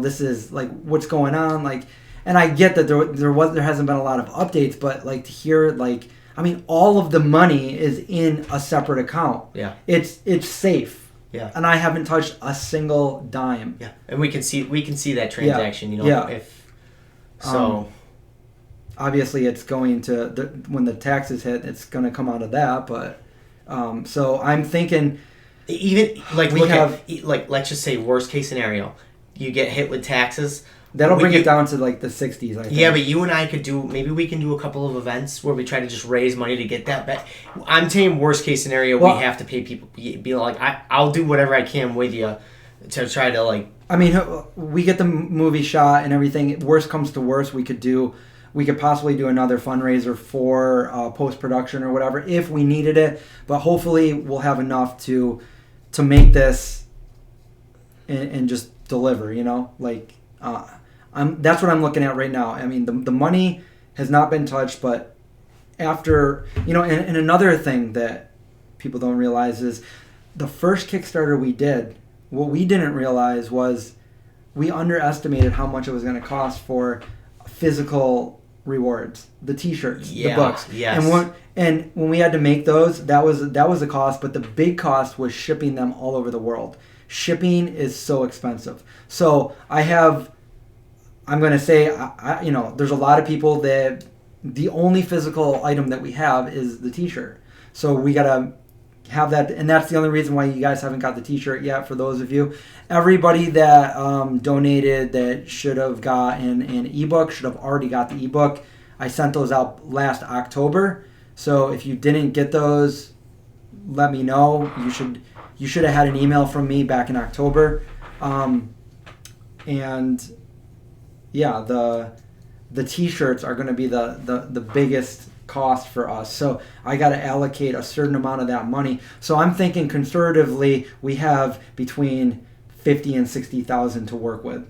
This is like, what's going on? Like, and I get that there hasn't been a lot of updates, but like to hear like, I mean, all of the money is in a separate account. Yeah. It's safe. Yeah. And I haven't touched a single dime. Yeah. And we can see that transaction, obviously it's going to when the taxes hit, it's going to come out of that, but so I'm thinking even like let's just say worst case scenario, you get hit with taxes. That'll bring it down to like the 60s, I think. Yeah, but you and I we can do a couple of events where we try to just raise money to get that back. I'm saying worst case scenario, we have to pay people. Be like, I'll do whatever I can with you to try to like. I mean, we get the movie shot and everything. Worst comes to worst, we could possibly do another fundraiser for post-production or whatever if we needed it. But hopefully we'll have enough to make this and just deliver, that's what I'm looking at right now. I mean, the money has not been touched, but after, and another thing that people don't realize is the first Kickstarter we did, what we didn't realize was we underestimated how much it was going to cost for physical rewards, the T-shirts, the books. Yes. And when we had to make those, that was the cost, but the big cost was shipping them all over the world. Shipping is so expensive. So I'm going to say, there's a lot of people that the only physical item that we have is the T-shirt. So we got to have that, and that's the only reason why you guys haven't got the T-shirt yet. For those of you, everybody that donated that should have gotten an ebook should have already got the ebook. I sent those out last October. So if you didn't get those, let me know. You should have had an email from me back in October. And yeah, the T-shirts are going to be the biggest cost for us. So I got to allocate a certain amount of that money. So I'm thinking conservatively we have between $50,000 and $60,000 to work with.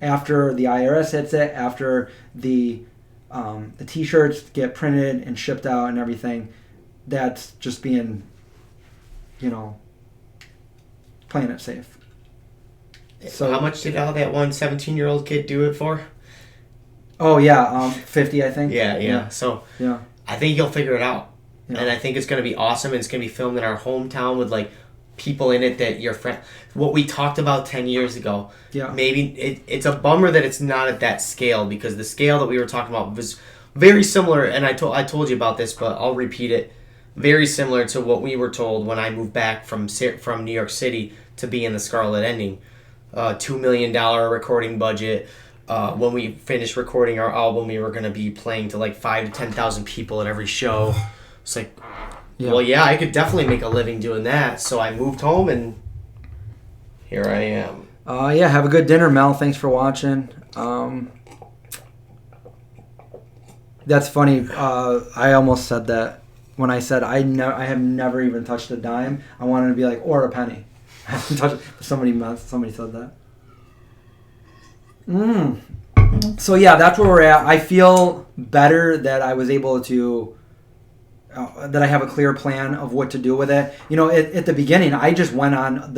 After the IRS hits it, after the T-shirts get printed and shipped out and everything, that's just being, playing it safe. So how much did that one 17-year-old kid do it for? Oh yeah, 50, I think. Yeah. So yeah, I think you'll figure it out, and I think it's going to be awesome. And it's going to be filmed in our hometown with like people in it that your friend. What we talked about 10 years ago. Yeah. Maybe it's a bummer that it's not at that scale, because the scale that we were talking about was very similar. And I told you about this, but I'll repeat it. Very similar to what we were told when I moved back from New York City to be in the Scarlet Ending. $2 million recording budget. When we finished recording our album, we were going to be playing to like 5,000 to 10,000 people at every show. It's like, well, yeah, I could definitely make a living doing that. So I moved home, and here I am. Have a good dinner, Mel. Thanks for watching. That's funny. I almost said that when I said I have never even touched a dime. I wanted to be like, or a penny. I haven't touched it. Somebody said that. So yeah, that's where we're at. I feel better that I was able to, that I have a clear plan of what to do with it. At the beginning, I just went on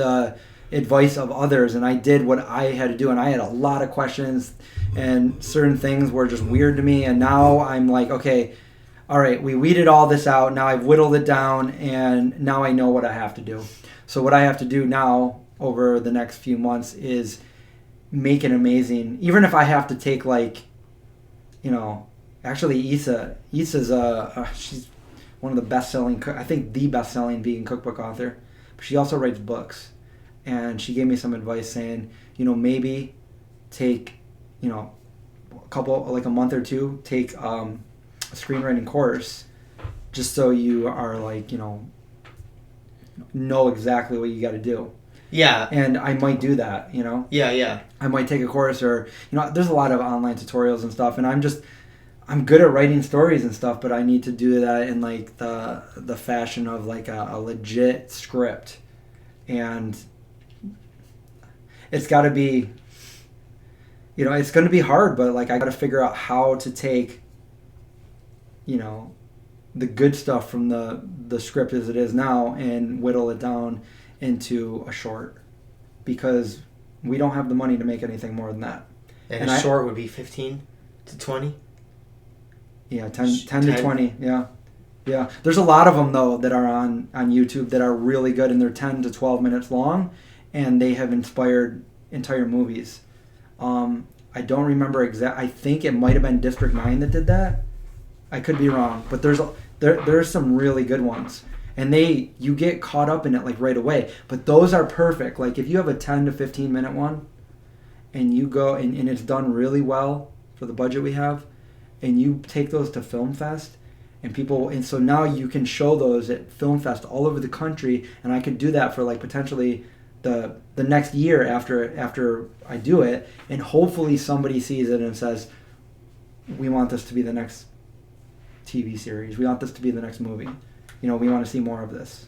advice of others, and I did what I had to do, and I had a lot of questions, and certain things were just weird to me, and now I'm like, okay, all right, we weeded all this out, now I've whittled it down, and now I know what I have to do. So what I have to do now over the next few months is make it amazing, even if I have to take actually Issa's she's one of the best-selling, I think the best-selling vegan cookbook author, but she also writes books. And she gave me some advice saying, maybe take, a month or two, take a screenwriting course just so you are know exactly what you got to do. Yeah. And I might do that, Yeah. I might take a course or, there's a lot of online tutorials and stuff, and I'm good at writing stories and stuff, but I need to do that in the fashion of a legit script. And it's got to be, it's going to be hard, but I got to figure out how to take, the good stuff from the script as it is now and whittle it down into a short, because we don't have the money to make anything more than that. And a short would be 15 to 20? Yeah, 10 to 20, yeah. Yeah, there's a lot of them, though, that are on YouTube that are really good, and they're 10 to 12 minutes long, and they have inspired entire movies. I don't remember I think it might have been District 9 that did that. I could be wrong, but there's some really good ones. And you get caught up in it right away. But those are perfect. If you have a 10 to 15 minute one, and you go, and it's done really well for the budget we have, and you take those to Film Fest, and so now you can show those at Film Fest all over the country, and I could do that for potentially the next year after I do it, and hopefully somebody sees it and says, we want this to be the next TV series, we want this to be the next movie, we want to see more of this.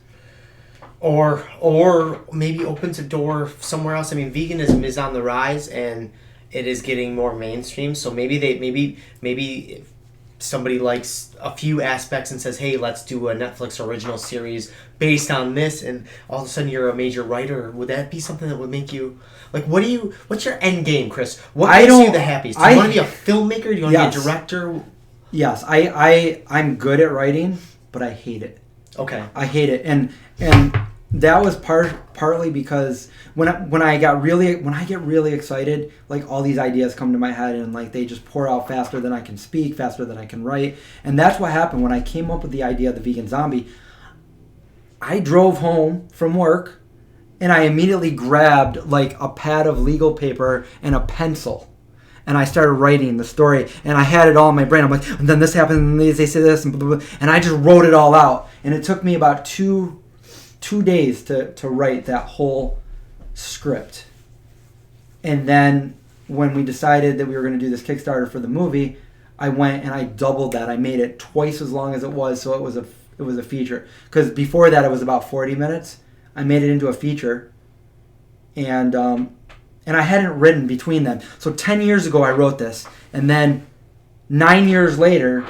Or maybe opens a door somewhere else. I mean, veganism is on the rise, and it is getting more mainstream, so maybe if somebody likes a few aspects and says, hey, let's do a Netflix original series based on this, and all of a sudden you're a major writer, would that be something that would make you what's your end game, Chris? What makes you the happiest? Do you want to be a filmmaker? Do you want to be a director? Yes, I'm good at writing, but I hate it. Okay. I hate it, and that was partly because when I get really excited, all these ideas come to my head, and they just pour out faster than I can speak, faster than I can write. And that's what happened when I came up with the idea of the vegan zombie. I drove home from work, and I immediately grabbed a pad of legal paper and a pencil, and I started writing the story, and I had it all in my brain. I'm like, and then this happened, and they say this, and blah, blah, blah. And I just wrote it all out, and it took me about two days to write that whole script. And then when we decided that we were going to do this Kickstarter for the movie, I went and I doubled that. I made it twice as long as it was, so it was a feature. Because before that it was about 40 minutes. I made it into a feature, and I hadn't written between them. So 10 years ago I wrote this, and then 9 years later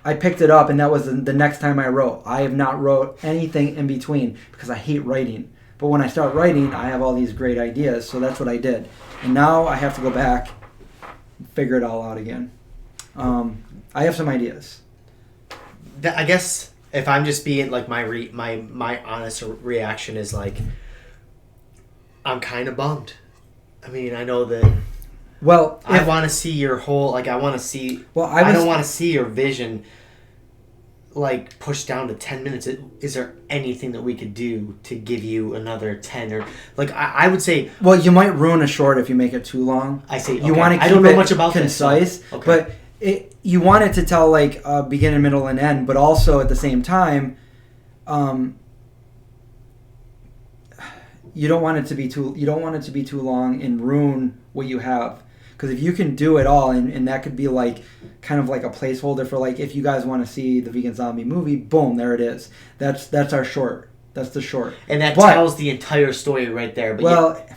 I picked it up, and that was the next time I wrote. I have not wrote anything in between because I hate writing. But when I start writing, I have all these great ideas, so that's what I did. And now I have to go back and figure it all out again. I have some ideas. I guess if I'm just being my honest reaction is I'm kind of bummed. I mean, I know that. Well, I want to see your whole I want to see. Well, I don't want to see your vision pushed down to 10 minutes. Is there anything that we could do to give you another 10 or I would say? Well, you might ruin a short if you make it too long. I see. Okay. You want to keep I don't know much about concise, this, so. Okay. But you want it to tell beginning, middle, and end, but also at the same time, you don't want it to be too long and ruin what you have. Because if you can do it all, and that could be kind of like a placeholder for if you guys want to see the Vegan Zombie movie, boom, there it is. That's our short. That's the short. And that tells the entire story right there. But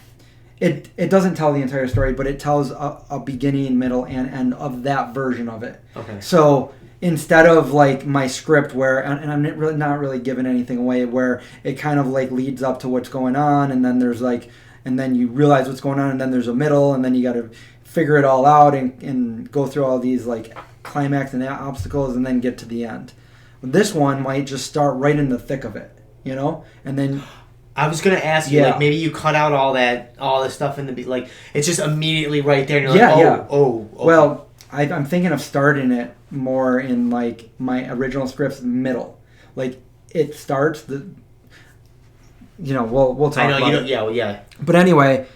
it doesn't tell the entire story, but it tells a beginning, middle, and end of that version of it. Okay. So instead of like my script where, and I'm really not really giving anything away, where it kind of like leads up to what's going on, and then there's like, and then you realize what's going on, and then there's a middle, and then you got to figure it all out and go through all these like climax and obstacles, and then get to the end. This one might just start right in the thick of it, you know, and then. I was gonna ask you, like, maybe you cut out all this stuff in the like, it's just immediately right there. And you're like, oh. Okay. Well, I'm thinking of starting it more in like my original script's middle, like it starts the. You know, we'll talk. I know about you. It. Yeah. But anyway,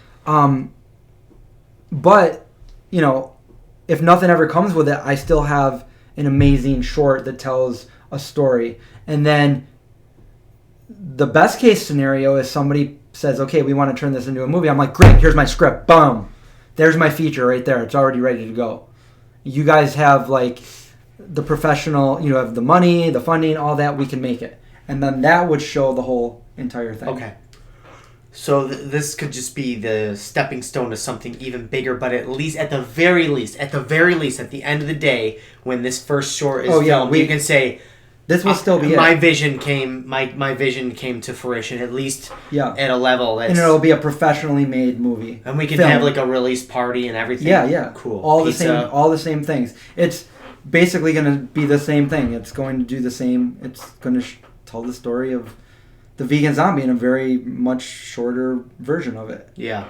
but you know, if nothing ever comes with it, I still have an amazing short that tells a story, and then. The best case scenario is somebody says, okay, we want to turn this into a movie. I'm like, great, here's my script. Boom. There's my feature right there. It's already ready to go. You guys have like the professional, you know, have the money, the funding, all that. We can make it. And then that would show the whole entire thing. Okay. So this could just be the stepping stone to something even bigger, but at the very least, at the end of the day, when this first short is filmed, you can say... This will still be my vision came to fruition, at least at a level that's... And it'll be a professionally made movie. And we can have like a release party and everything. Yeah. Cool. All the same things. It's basically going to be the same thing. It's going to do the same... It's going to tell the story of the vegan zombie in a very much shorter version of it. Yeah.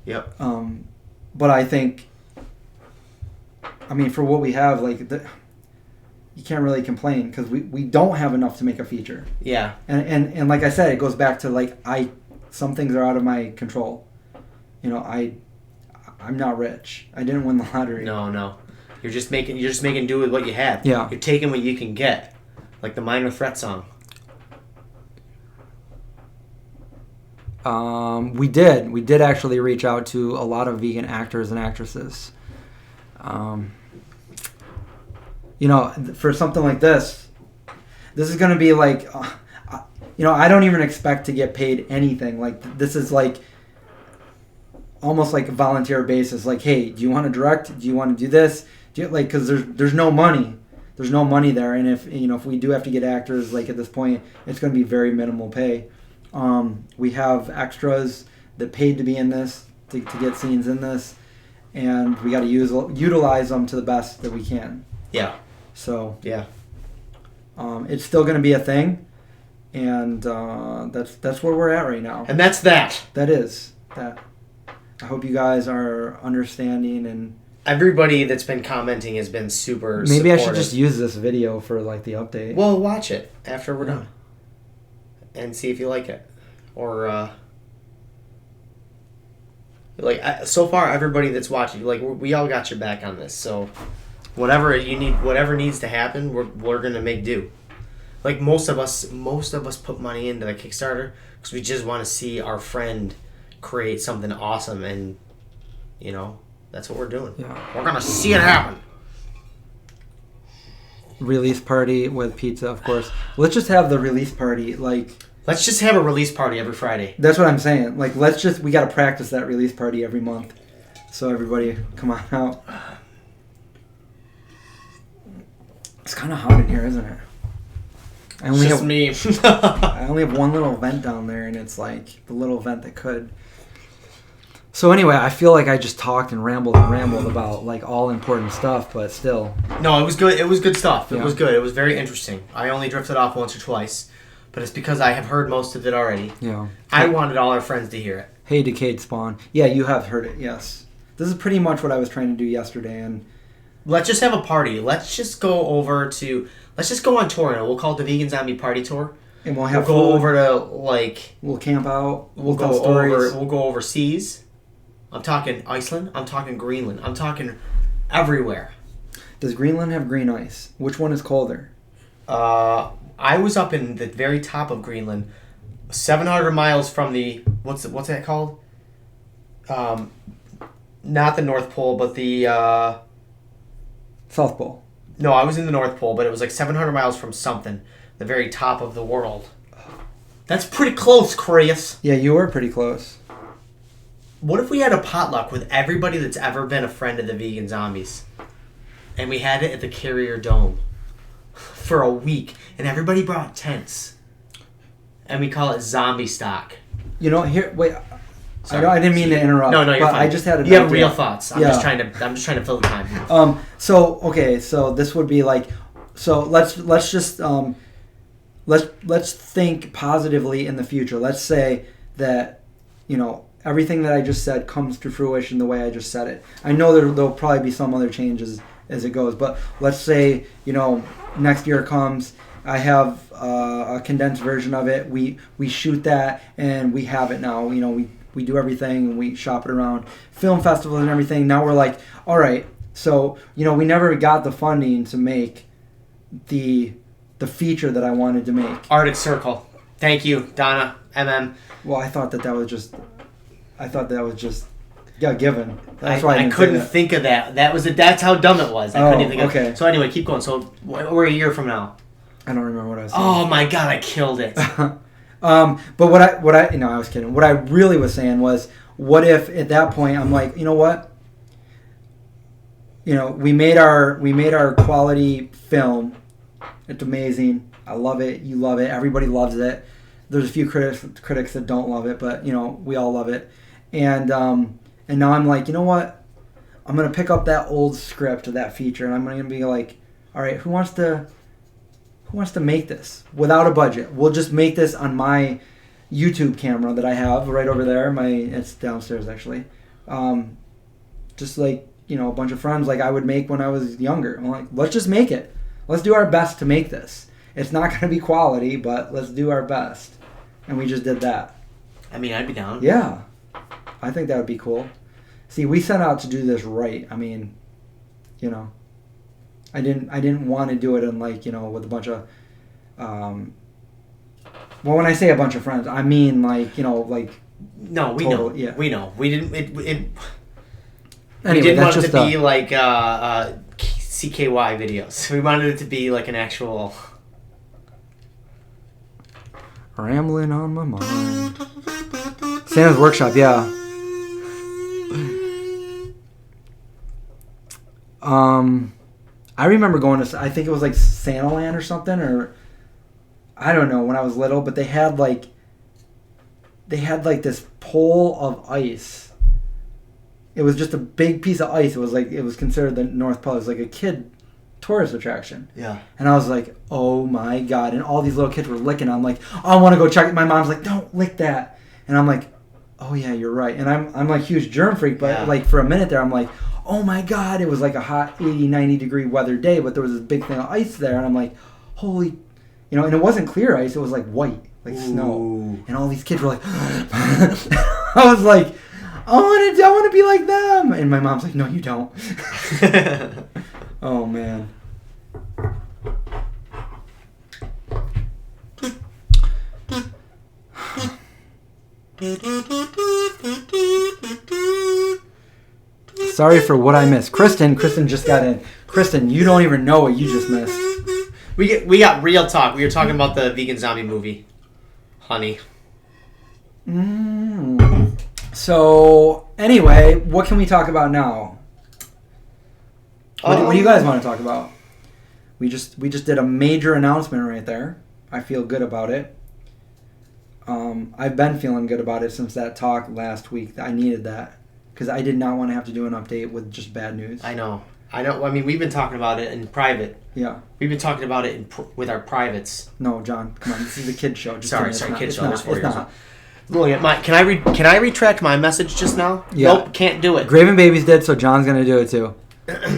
Yep. But I think... I mean, for what we have, like... You can't really complain because we don't have enough to make a feature. Yeah. And like I said, it goes back to like some things are out of my control. You know, I'm not rich. I didn't win the lottery. No. You're just making do with what you have. Yeah. You're taking what you can get. Like the Minor Threat song. We did actually reach out to a lot of vegan actors and actresses. You know, for something like this is going to be like, you know, I don't even expect to get paid anything. Like, this is like almost like a volunteer basis. Like, hey, do you want to direct? Do you want to do this? Because there's no money. There's no money there. And if we do have to get actors, like at this point, it's going to be very minimal pay. We have extras that paid to be in this, to get scenes in this. And we got to utilize them to the best that we can. Yeah. So yeah, it's still going to be a thing, and that's where we're at right now. And that's that. That is that. I hope you guys are understanding, and everybody that's been commenting has been super. Maybe supportive. I should just use this video for like the update. Well, watch it after we're done, and see if you like it, or so far everybody that's watching, like we all got your back on this, so. Whatever you need, whatever needs to happen, we're gonna make do. Like most of us put money into the Kickstarter because we just want to see our friend create something awesome, and you know that's what we're doing. Yeah. We're gonna see it happen. Release party with pizza, of course. Let's just have the release party, like. Let's just have a release party every Friday. That's what I'm saying. Like, we gotta practice that release party every month, so everybody come on out. It's kind of hot in here, isn't it? I only have one little vent down there, and it's like the little vent that could. So anyway, I feel like I just talked and rambled about like all important stuff, but still. No, it was good. It was good stuff. It Yeah. was good. It was very interesting. I only drifted off once or twice, but it's because I have heard most of it already. Yeah. I wanted all our friends to hear it. Hey, Decayed Spawn. Yeah, you have heard it. Yes. This is pretty much what I was trying to do yesterday, and. Let's just have a party. Let's just go on tour, and we'll call it the Vegan Zombie Party Tour. And we'll have go food. over to like. We'll camp out. We'll tell go stories. over. We'll go overseas. I'm talking Iceland. I'm talking Greenland. I'm talking everywhere. Does Greenland have green ice? Which one is colder? I was up in the very top of Greenland, 700 miles from the what's that called? Not the North Pole, but the. South Pole. No, I was in the North Pole, but it was like 700 miles from something. The very top of the world. That's pretty close, Chris. Yeah, you were pretty close. What if we had a potluck with everybody that's ever been a friend of the Vegan Zombies? And we had it at the Carrier Dome. for a week, and everybody brought tents, and we call it zombie stock. You know, here, wait. Sorry. I didn't mean to interrupt. No, you're but fine. I just had You have real thoughts. I'm just trying to fill the time. So this would be like, so let's just let's think positively in the future. Let's say that, you know, everything that I just said comes to fruition the way I just said it. I know there'll probably be some other changes as it goes, but let's say, you know, next year comes, I have a condensed version of it. We shoot that and we have it now. You know, we do everything and we shop it around film festivals and everything. Now we're like, all right, so, you know, we never got the funding to make the feature that I wanted to make. Arctic Circle. Thank you, Donna, Well, I thought that was just given. That's why I couldn't think of that. That's how dumb it was. I couldn't even think of okay. it. So anyway, keep going. So we're a year from now. I don't remember what I was saying. Oh my god, I killed it. But what I you know, I was kidding. What I really was saying was, what if at that point I'm like, you know what? You know, we made our quality film. It's amazing. I love it. You love it. Everybody loves it. There's a few critics that don't love it, but you know, we all love it. And now I'm like, you know what? I'm gonna pick up that old script of that feature, and I'm gonna be like, all right, who wants to make this without a budget? We'll just make this on my YouTube camera that I have right over there. It's downstairs actually. Just like, you know, a bunch of friends like I would make when I was younger. I'm like, let's just make it. Let's do our best to make this. It's not going to be quality, but let's do our best. And we just did that. I mean, I'd be down. Yeah. I think that would be cool. See, we set out to do this right. I mean, you know, I didn't want to do it in, like, you know, with a bunch of well, when I say a bunch of friends, I mean, like, you know, like, no, we total, know. Yeah. We know. We didn't Anyway, we didn't want it to just be like CKY videos. We wanted it to be like an actual rambling on my mind. Santa's Workshop, yeah. I remember going to, I think it was like Santa Land or something, or I don't know, when I was little, but they had like this pole of ice. It was just a big piece of ice. It was considered the North Pole. It was like a kid tourist attraction. Yeah. And I was like, oh my God. And all these little kids were licking. I'm like, oh, I want to go check it. My mom's like, don't lick that. And I'm like, oh yeah, you're right. And I'm like a huge germ freak, but like for a minute there, I'm like, oh my God. It was like a hot 80, 90 degree weather day, but there was this big thing of ice there. And I'm like, holy, you know, and it wasn't clear ice. It was like white, like snow. And all these kids were like, I was like, I want to be like them. And my mom's like, no, you don't. Oh, man. Sorry for what I missed. Kristen just got in. Kristen, you don't even know what you just missed. We got real talk. We were talking about the vegan zombie movie, Honey. So, anyway, what can we talk about now? What do you guys want to talk about? We just did a major announcement right there. I feel good about it. I've been feeling good about it since that talk last week. I needed that because I did not want to have to do an update with just bad news. I know. I mean, we've been talking about it in private. Yeah. We've been talking about it with our privates. No, John, come on. This is a kid show. Just sorry, kid show. It's not. Look at my. Can I retract my message just now? Yeah. Nope, can't do it. Graven Babies did, so John's gonna do it too. That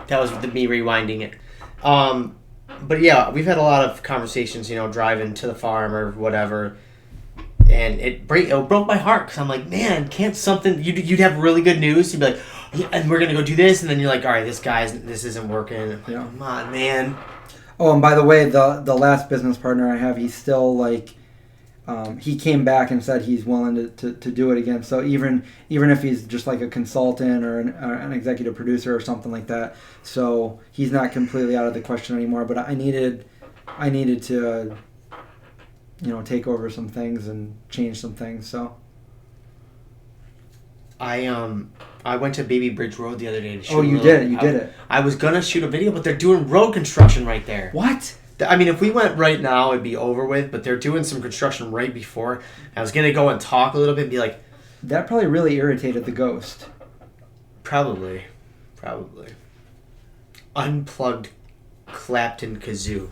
was me rewinding it. But yeah, we've had a lot of conversations, you know, driving to the farm or whatever, and it broke my heart because I'm like, man, can't something you'd have really good news? You'd be like, yeah, and we're gonna go do this, and then you're like, all right, this isn't working. Yeah. Come on, man. Oh, and by the way, the last business partner I have, he's still like. He came back and said he's willing to do it again. So even if he's just like a consultant or an executive producer or something like that, so he's not completely out of the question anymore. But I needed to, you know, take over some things and change some things. So I went to Baby Bridge Road the other day to shoot. Oh, you did it. You did it. I was gonna shoot a video, but they're doing road construction right there. What? I mean, if we went right now, it'd be over with. But they're doing some construction right before. I was gonna go and talk a little bit and be like, that probably really irritated the ghost. Probably. Unplugged Clapton kazoo.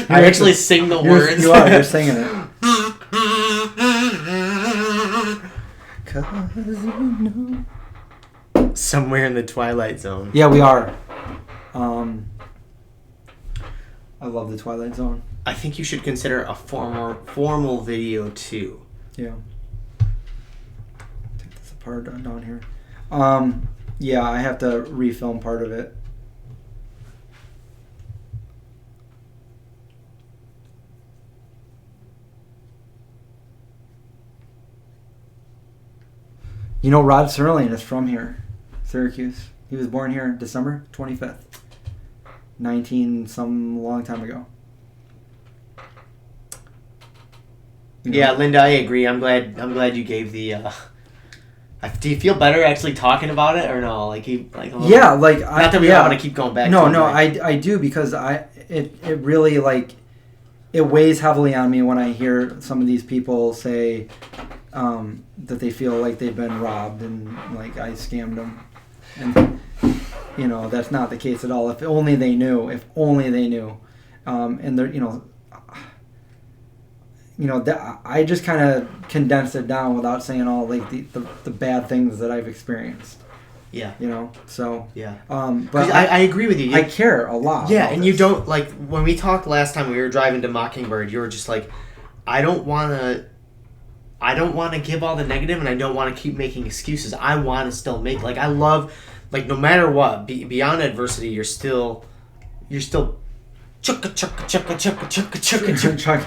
I actually sing the words. You're singing it. Somewhere in the Twilight Zone. Yeah, we are. I love the Twilight Zone. I think you should consider a formal video too. Yeah. Take this apart down here. Yeah, I have to refilm part of it. You know, Rod Serling is from here, Syracuse. He was born here December 25th, long time ago. Yeah, Linda, I agree. I'm glad you gave the. Do you feel better actually talking about it or no? Not that we want to keep going back. No, I do because it really it weighs heavily on me when I hear some of these people say that they feel like they've been robbed and like I scammed them, and that's not the case at all. If only they knew. And they're I just kind of condensed it down without saying all like the bad things that I've experienced. Yeah. So. Yeah. But I agree with you. I care a lot. Yeah, and you don't when we talked last time we were driving to Mockingbird. You were just like, I don't want to give all the negative, and I don't want to keep making excuses. I want to still make I love no matter what beyond adversity, you're still. Chugging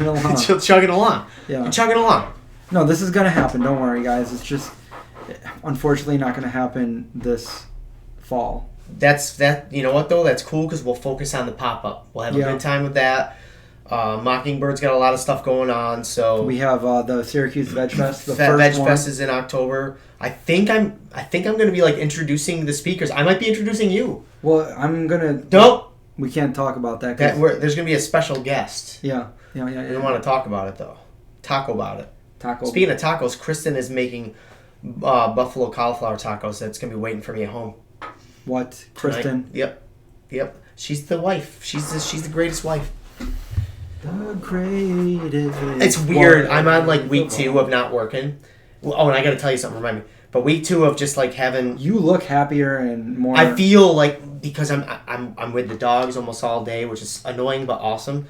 along. Chugging along. Yeah. You're chugging along. No, this is going to happen. Don't worry, guys. It's just, unfortunately, not going to happen this fall. You know what, though? That's cool because we'll focus on the pop-up. We'll have a good time with that. Mockingbird's got a lot of stuff going on, so... We have the Syracuse Veg Fest, the first Veg one. Fest is in October. I think I'm going to be, introducing the speakers. I might be introducing you. Well, I'm going to... Nope! We can't talk about that. There's going to be a special guest. Yeah. We don't want to talk about it, though. Taco about it. Speaking of tacos, Kristen is making buffalo cauliflower tacos that's going to be waiting for me at home. What? Kristen? Tonight. Yep. She's the wife. She's the greatest wife. The greatest. It's weird. I'm on week 2 of not working. Oh, and I got to tell you something. Remind me. But week 2 of just having. You look happier and more. I feel because I'm with the dogs almost all day, which is annoying but awesome.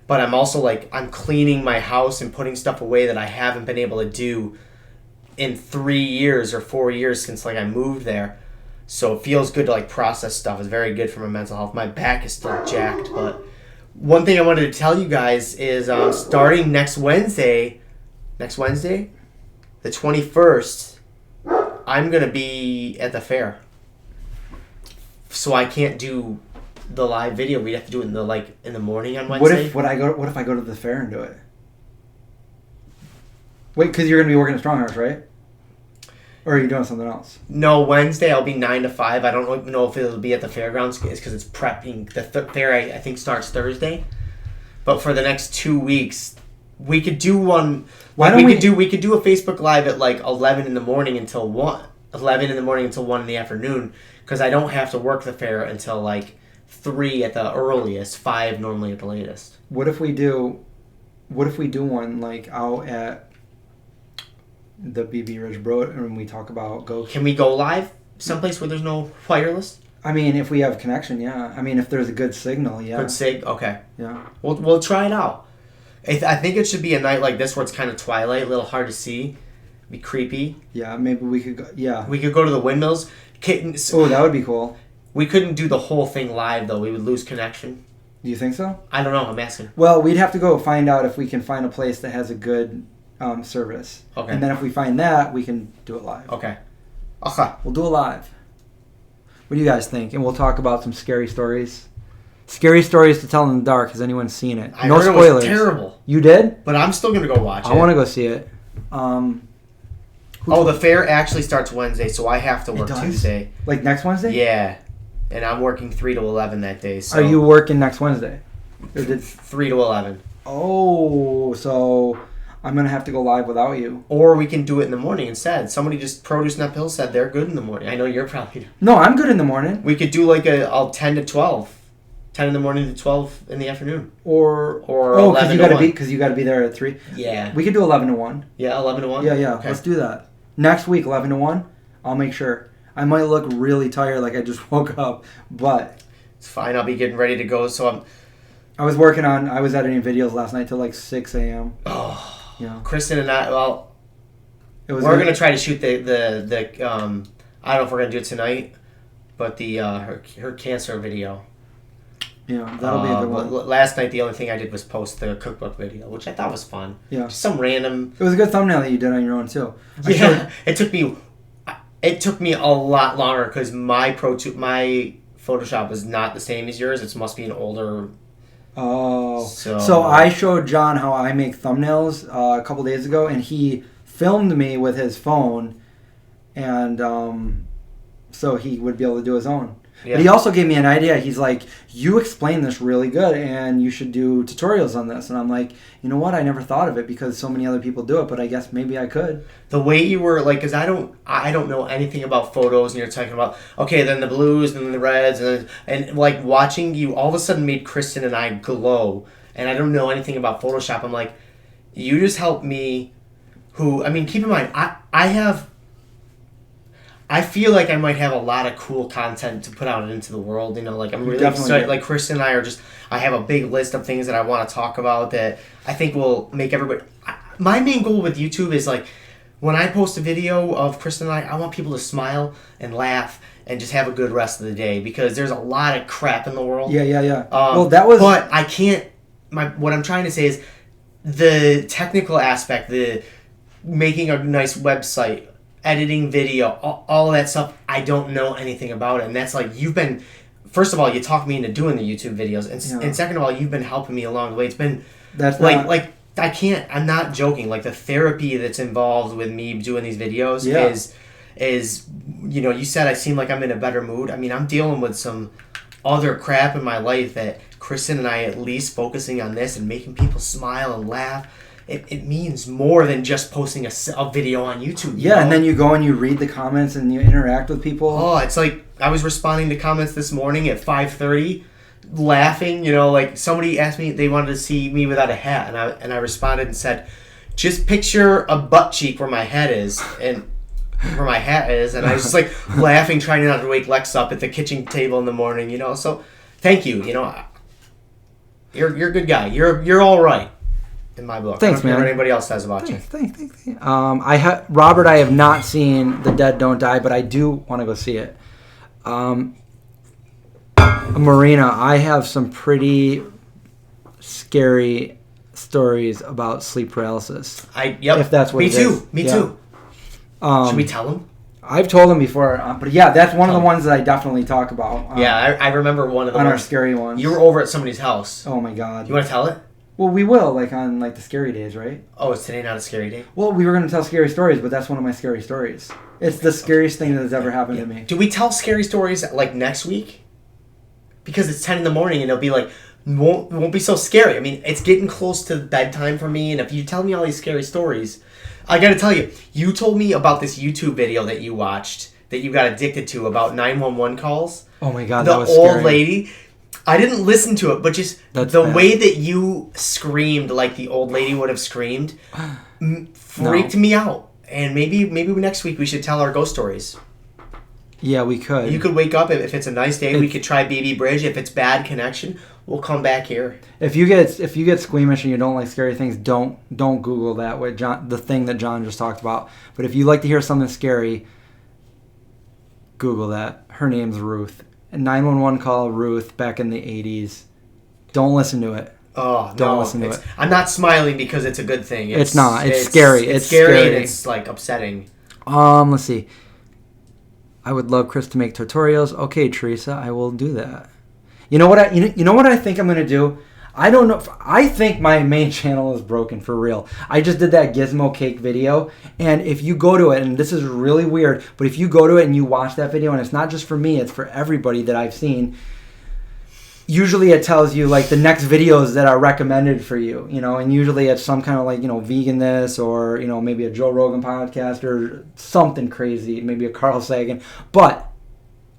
But I'm also I'm cleaning my house and putting stuff away that I haven't been able to do in 3 years or 4 years since I moved there. So it feels good to process stuff. It's very good for my mental health. My back is still jacked, but one thing I wanted to tell you guys is starting next Wednesday, the 21st, I'm going to be at the fair. So I can't do the live video. We'd have to do it in the morning on Wednesday. What if I go to the fair and do it? Wait, because you're going to be working at Stronghouse, right? Or are you doing something else? No, Wednesday I'll be 9 to 5. I don't know if it'll be at the fairgrounds. It's because it's prepping. The fair I think starts Thursday. But for the next 2 weeks, we could do one. We could do a Facebook Live at 11 in the morning until 1. 11 in the morning until 1 in the afternoon. Because I don't have to work the fair until 3 at the earliest, 5 normally at the latest. What if we do one out at the BB Ridge Road and we talk about ghosts? Can we go live someplace where there's no wireless? I mean, if we have connection, yeah. I mean, if there's a good signal, yeah. Good sig, okay. Yeah. We'll try it out. I think it should be a night like this where it's kind of twilight, a little hard to see, be creepy. Yeah, maybe we could go. Yeah. We could go to the windmills. Oh, that would be cool. We couldn't do the whole thing live though. We would lose connection. Do you think so? I don't know. I'm asking. Well, we'd have to go find out if we can find a place that has a good service. Okay. And then if we find that, we can do it live. Okay. We'll do it live. What do you guys think? And we'll talk about some scary stories. Scary stories to tell in the dark. Has anyone seen it? I No heard spoilers. It was terrible. You did? But I'm still going to go watch it. I want to go see it. The fair actually starts Wednesday, so I have to work Tuesday. Like next Wednesday? Yeah. And I'm working 3 to 11 that day. So Are you working next Wednesday? 3 to 11. Oh, so I'm going to have to go live without you. Or we can do it in the morning instead. Somebody just, Produce Nut Pill said they're good in the morning. I know you're probably... No, I'm good in the morning. We could do like a 10 to 12. 10 in the morning to 12 in the afternoon. Or 11 to 1. Because you got to be there at 3. Yeah. We could do 11 to 1. Yeah, 11 to 1? Yeah. Okay. Let's do that. Next week, 11 to 1. I'll make sure. I might look really tired like I just woke up, but... It's fine. I'll be getting ready to go, so I was editing videos last night till like 6 a.m. Oh. Yeah. Kristen and I, we're going to try to shoot the I don't know if we're going to do it tonight, but her cancer video. Yeah, that'll be a good one. Last night, the only thing I did was post the cookbook video, which I thought was fun. Yeah. Just some random... It was a good thumbnail that you did on your own, too. It took me a lot longer because my Photoshop is not the same as yours. It must be an older... Oh. So I showed John how I make thumbnails a couple days ago, and he filmed me with his phone, and so he would be able to do his own. Yeah. But he also gave me an idea. He's like, you explain this really good, and you should do tutorials on this. And I'm like, you know what? I never thought of it because so many other people do it, but I guess maybe I could. The way you were, like, because I don't know anything about photos, and you're talking about, okay, then the blues, and then the reds, and like, watching you all of a sudden made Kristen and I glow, and I don't know anything about Photoshop. I'm like, you just helped me, keep in mind, I feel like I might have a lot of cool content to put out into the world. Like I'm really excited. Like Kristen and I I have a big list of things that I want to talk about that I think will make everybody... My main goal with YouTube is like, when I post a video of Kristen and I want people to smile and laugh and just have a good rest of the day because there's a lot of crap in the world. Yeah. But I can't... What I'm trying to say is the technical aspect, the making a nice website, editing video, all of that stuff, I don't know anything about it. And that's like, first of all, you talked me into doing the YouTube videos. And second of all, you've been helping me along the way. It's been, I'm not joking. Like, the therapy that's involved with me doing these videos is, you said I seem like I'm in a better mood. I'm dealing with some other crap in my life that Kristen and I, at least focusing on this and making people smile and laugh, it means more than just posting a video on YouTube. Yeah, and then you go and you read the comments and you interact with people. Oh, it's like I was responding to comments this morning at 5:30, laughing. Like somebody asked me they wanted to see me without a hat, and I responded and said, just picture a butt cheek where my head is and where my hat is, and I was just like laughing, trying not to wake Lex up at the kitchen table in the morning. So thank you. You're a good guy. You're all right. In my book. Thanks, man. What anybody else says about you. Thanks. Robert, I have not seen The Dead Don't Die, but I do want to go see it. Marina, I have some pretty scary stories about sleep paralysis. If that's what Me it too. is. Me too. Should we tell them? I've told them before, but yeah, that's one of the ones that I definitely talk about. I remember one of the on ones. Our scary ones. You were over at somebody's house. Oh my god. You want to tell it? Well, we will, on the scary days, right? Oh, is today not a scary day? Well, we were going to tell scary stories, but that's one of my scary stories. It's the scariest thing that has ever happened to me. Do we tell scary stories next week? Because it's 10 in the morning and it'll be won't be so scary. It's getting close to bedtime for me, and if you tell me all these scary stories, I got to tell you, you told me about this YouTube video that you watched that you got addicted to about 911 calls. Oh my god, that was scary. The old lady. I didn't listen to it, but just way that you screamed like the old lady would have screamed freaked me out. And maybe next week we should tell our ghost stories. Yeah, we could. You could wake up if it's a nice day. We could try Baby Bridge. If it's bad connection, we'll come back here. If you get squeamish and you don't like scary things, don't Google that with the thing that John just talked about. But if you like to hear something scary, Google that. Her name's Ruth. A 911 call, Ruth, back in the 80s. Don't listen to it. Oh, Don't no. listen to it. I'm not smiling because it's a good thing. It's not. It's scary. It's scary and it's like upsetting. Let's see. I would love Chris to make tutorials. Okay, Teresa, I will do that. You know what I think I'm gonna do? I don't know. I think my main channel is broken for real. I just did that gizmo cake video, and if you go to it, and this is really weird, but if you go to it and you watch that video, and it's not just for me, it's for everybody that I've seen. Usually it tells you like the next videos that are recommended for you, and usually it's some kind of like, vegan this or, maybe a Joe Rogan podcast or something crazy, maybe a Carl Sagan. But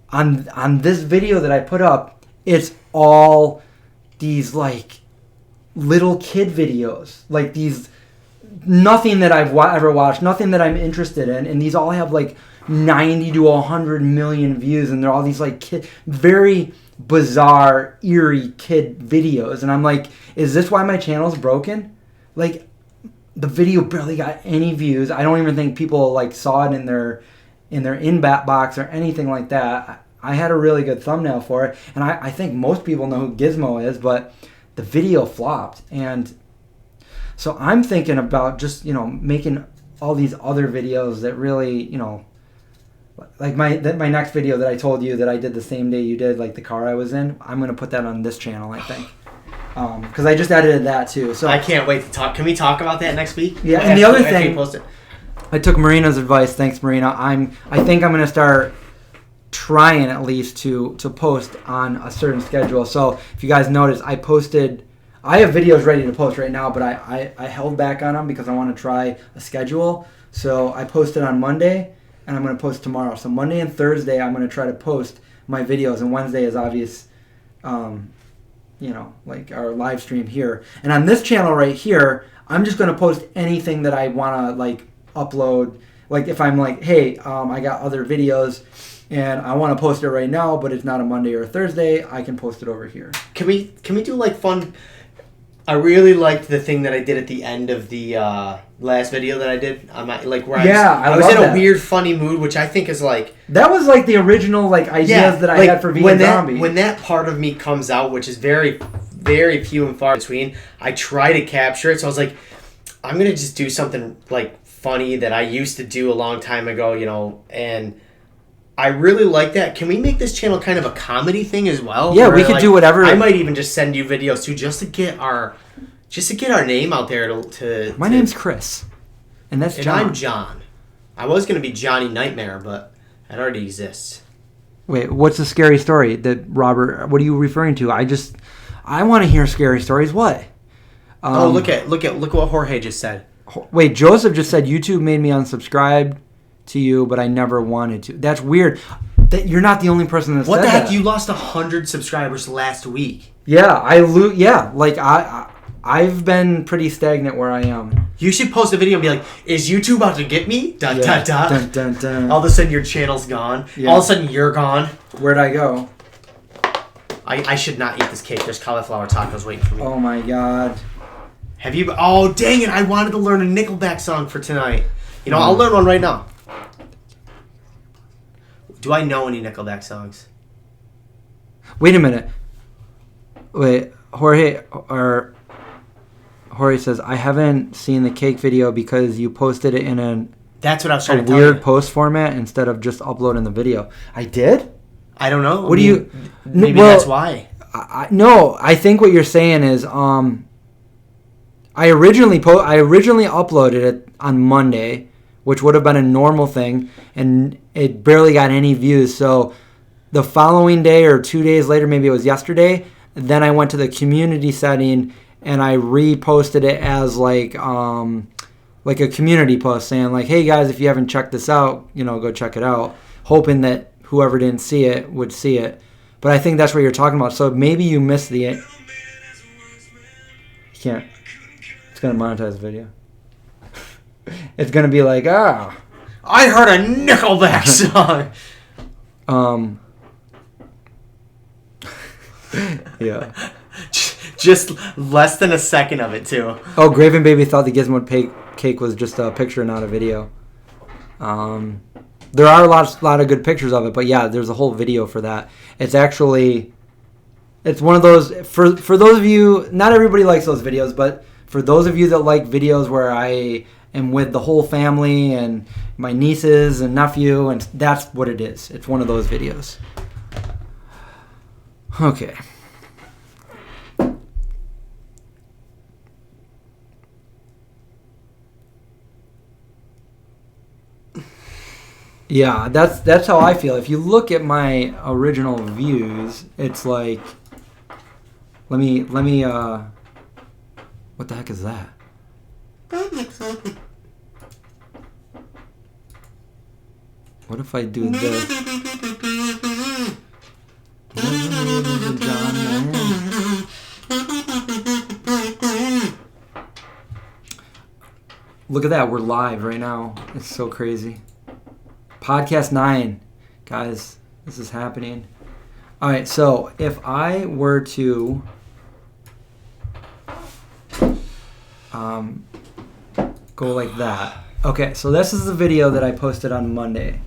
on this video that I put up, it's all these like little kid videos, like these, nothing that I've ever watched, nothing that I'm interested in. And these all have like 90 to 100 million views. And they're all these like very bizarre, eerie kid videos, and I'm like, is this why my channel's broken? Like, the video barely got any views. I don't even think people like saw it in their inbox box or anything like that. I had a really good thumbnail for it, and I think most people know who Gizmo is, but the video flopped, and so I'm thinking about just making all these other videos that really like my next video that I told you that I did the same day you did, like the car I was in, I'm going to put that on this channel, I think. Because I just edited that too. So I can't wait to talk. Can we talk about that next week? Yeah, and the other thing, I took Marina's advice. Thanks, Marina. I think I'm going to start trying at least to post on a certain schedule. So if you guys notice, I have videos ready to post right now, but I held back on them because I want to try a schedule. So I posted on Monday, and I'm going to post tomorrow. So Monday and Thursday, I'm going to try to post my videos, and Wednesday is obvious, like our live stream here. And on this channel right here, I'm just going to post anything that I want to like upload. Like if I'm like, hey, I got other videos, and I want to post it right now, but it's not a Monday or a Thursday, I can post it over here. Can we do like fun? I really liked the thing that I did at the end of the last video that I did. I was in a weird, funny mood, which I think is like... That was like the original like ideas that I had for Vegan Zombie. When that part of me comes out, which is very, very few and far between, I try to capture it. So I was like, I'm going to just do something like funny that I used to do a long time ago, and... I really like that. Can we make this channel kind of a comedy thing as well? Yeah, we could do whatever. I might even just send you videos too, just to get our name out there. My name's Chris, and that's John. And I'm John. I was going to be Johnny Nightmare, but that already exists. Wait, what's the scary story that Robert? What are you referring to? I want to hear scary stories. What? Look what Jorge just said. Wait, Joseph just said YouTube made me unsubscribe to you, but I never wanted to. That's weird. That you're not the only person that said that. What the heck? You lost 100 subscribers last week. Yeah, like I've been pretty stagnant where I am. You should post a video and be like, "Is YouTube about to get me?" Dun, dun, dun. Dun, dun, dun. All of a sudden, your channel's gone. Yeah. All of a sudden, you're gone. Where'd I go? I should not eat this cake. There's cauliflower tacos waiting for me. Oh my god. Have you? Oh dang it! I wanted to learn a Nickelback song for tonight. I'll learn one right now. Do I know any Nickelback songs? Wait a minute. Wait, Jorge says, I haven't seen the cake video because you posted it in That's what I was trying to tell weird you. Post format instead of just uploading the video. I did? I don't know. Maybe that's why. No, I think what you're saying is I originally uploaded it on Monday, which would have been a normal thing, and it barely got any views. So the following day or 2 days later, maybe it was yesterday, then I went to the community setting and I reposted it as like a community post saying like, hey guys, if you haven't checked this out, go check it out, hoping that whoever didn't see it would see it. But I think that's what you're talking about. So maybe you missed the... You can't... It's going to monetize the video. It's going to be like, I heard a Nickelback song. Yeah. Just less than a second of it, too. Oh, Graven Baby thought the Gizmo cake was just a picture, not a video. There are a lot of good pictures of it, but yeah, there's a whole video for that. It's It's one of those, for those of you, not everybody likes those videos, but for those of you that like videos where I am with the whole family and my nieces and nephew, and that's what it is. It's one of those videos. Okay. Yeah, that's how I feel. If you look at my original views, it's like, let me what the heck is that? What if I do this? Look at that, we're live right now. It's so crazy. Podcast 9. Guys, this is happening. All right, so if I were to go like that. Okay, so this is the video that I posted on Monday.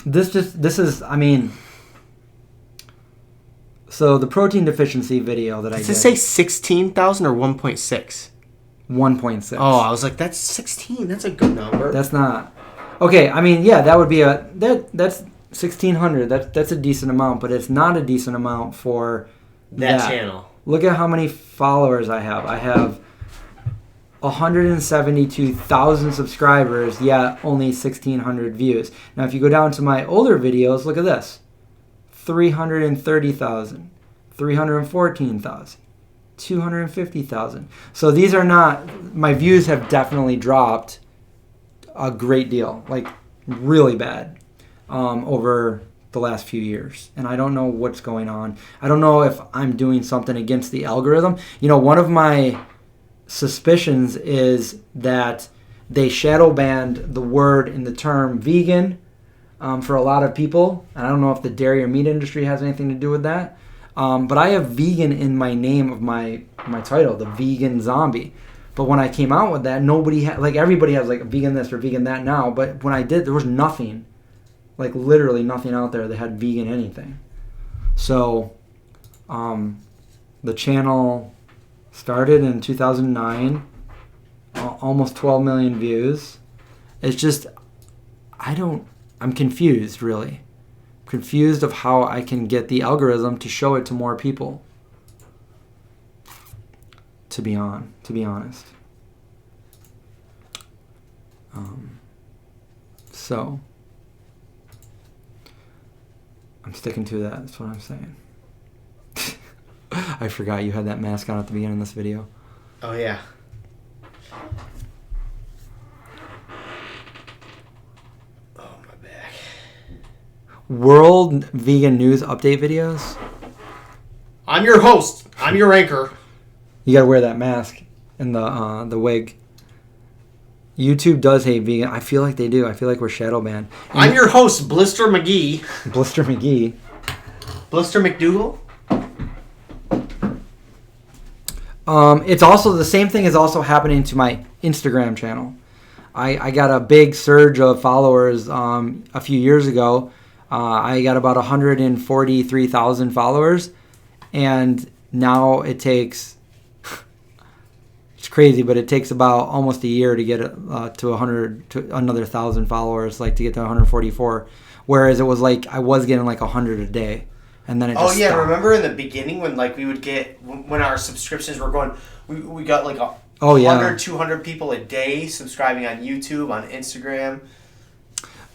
This is, I mean, so the protein deficiency video that I did. Does it say 16,000 or 1.6? 1.6. Oh, I was like, that's 16. That's a good number. That's not. Okay, I mean, yeah, that would be that's 1,600. That's a decent amount, but it's not a decent amount for that channel. Look at how many followers I have. I have 172,000 subscribers, yet only 1,600 views. Now, if you go down to my older videos, look at this. 330,000, 314,000, 250,000. So these are not, my views have definitely dropped a great deal, like really bad, over the last few years. And I don't know what's going on. I don't know if I'm doing something against the algorithm. You know, one of my suspicions is that they shadow banned the word in the term vegan for a lot of people. And I don't know if the dairy or meat industry has anything to do with that. But I have vegan in my name of my title, the Vegan Zombie. But when I came out with that, nobody had, like, everybody has like vegan this or vegan that now. But when I did, there was nothing, like literally nothing out there that had vegan anything. So the channel started in 2009, almost 12 million views. It's just, I'm confused, really. Confused of how I can get the algorithm to show it to more people. To be honest. So I'm sticking to that. That's what I'm saying. I forgot you had that mask on at the beginning of this video. Oh yeah. Oh, my back. World Vegan News update videos. I'm your host. I'm your anchor. You gotta wear that mask and the wig. YouTube does hate vegan. I feel like they do. I feel like we're shadow banned. I'm your host, Blister McGee. Blister McGee. Blister McDougal. It's also, the same thing is also happening to my Instagram channel. I got a big surge of followers a few years ago. I got about 143,000 followers, and now it takes, it's crazy, but it takes about almost a year to get to 100, to another 1,000 followers, like to get to 144. Whereas it was like I was getting like 100 a day, and then it just stopped. Remember in the beginning when like we would get, when our subscriptions were going, we got like 200 people a day subscribing on YouTube, on Instagram.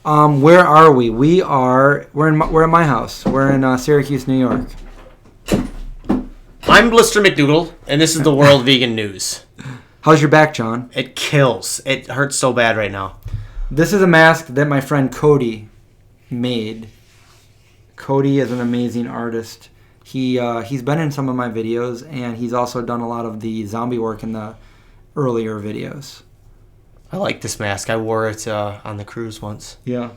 Where are we? We're at my house. We're in Syracuse, New York. I'm Blister McDougal, and this is the World Vegan News. How's your back, John? It kills. It hurts so bad right now. This is a mask that my friend Cody made. Cody is an amazing artist. He's been in some of my videos, and he's also done a lot of the zombie work in the earlier videos. I like this mask. I wore it on the cruise once. Yeah.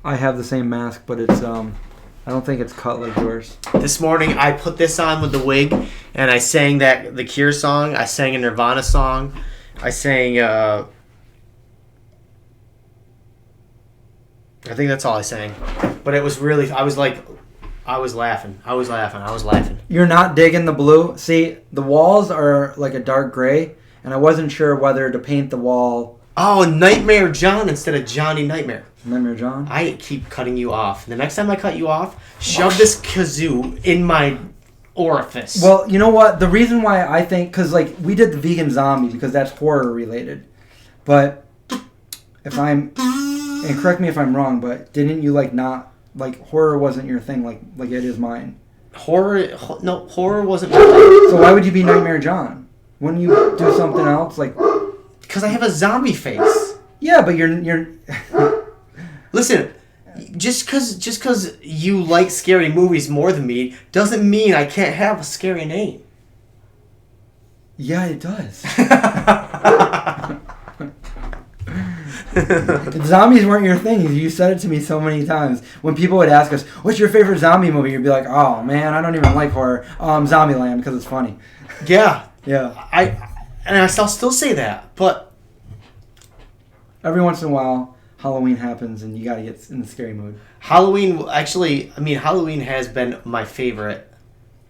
I have the same mask, but it's I don't think it's cut like yours. This morning I put this on with the wig, and I sang the Cure song. I sang a Nirvana song. I sang I think that's all I sang. But it was really, I was like I was laughing. You're not digging the blue? See, the walls are like a dark gray, and I wasn't sure whether to paint the wall... Oh, Nightmare John instead of Johnny Nightmare. Nightmare John? I keep cutting you off. The next time I cut you off, shove this kazoo in my orifice. Well, you know what? The reason why I think... Because, like, we did the vegan zombie because that's horror-related. But if I'm... And correct me if I'm wrong, but didn't you, like, not... Like, horror wasn't your thing like it is mine. Horror wasn't my thing. So why would you be Nightmare John? Wouldn't you do something else? Like... Because I have a zombie face. Yeah, but you're... Listen, just because you like scary movies more than me doesn't mean I can't have a scary name. Yeah, it does. Zombies weren't your thing. You said it to me so many times. When people would ask us, what's your favorite zombie movie? You'd be like, oh, man, I don't even like horror. Zombieland, because it's funny. Yeah. Yeah. I'll still say that, but... Every once in a while, Halloween happens and you gotta get in the scary mood. Halloween has been my favorite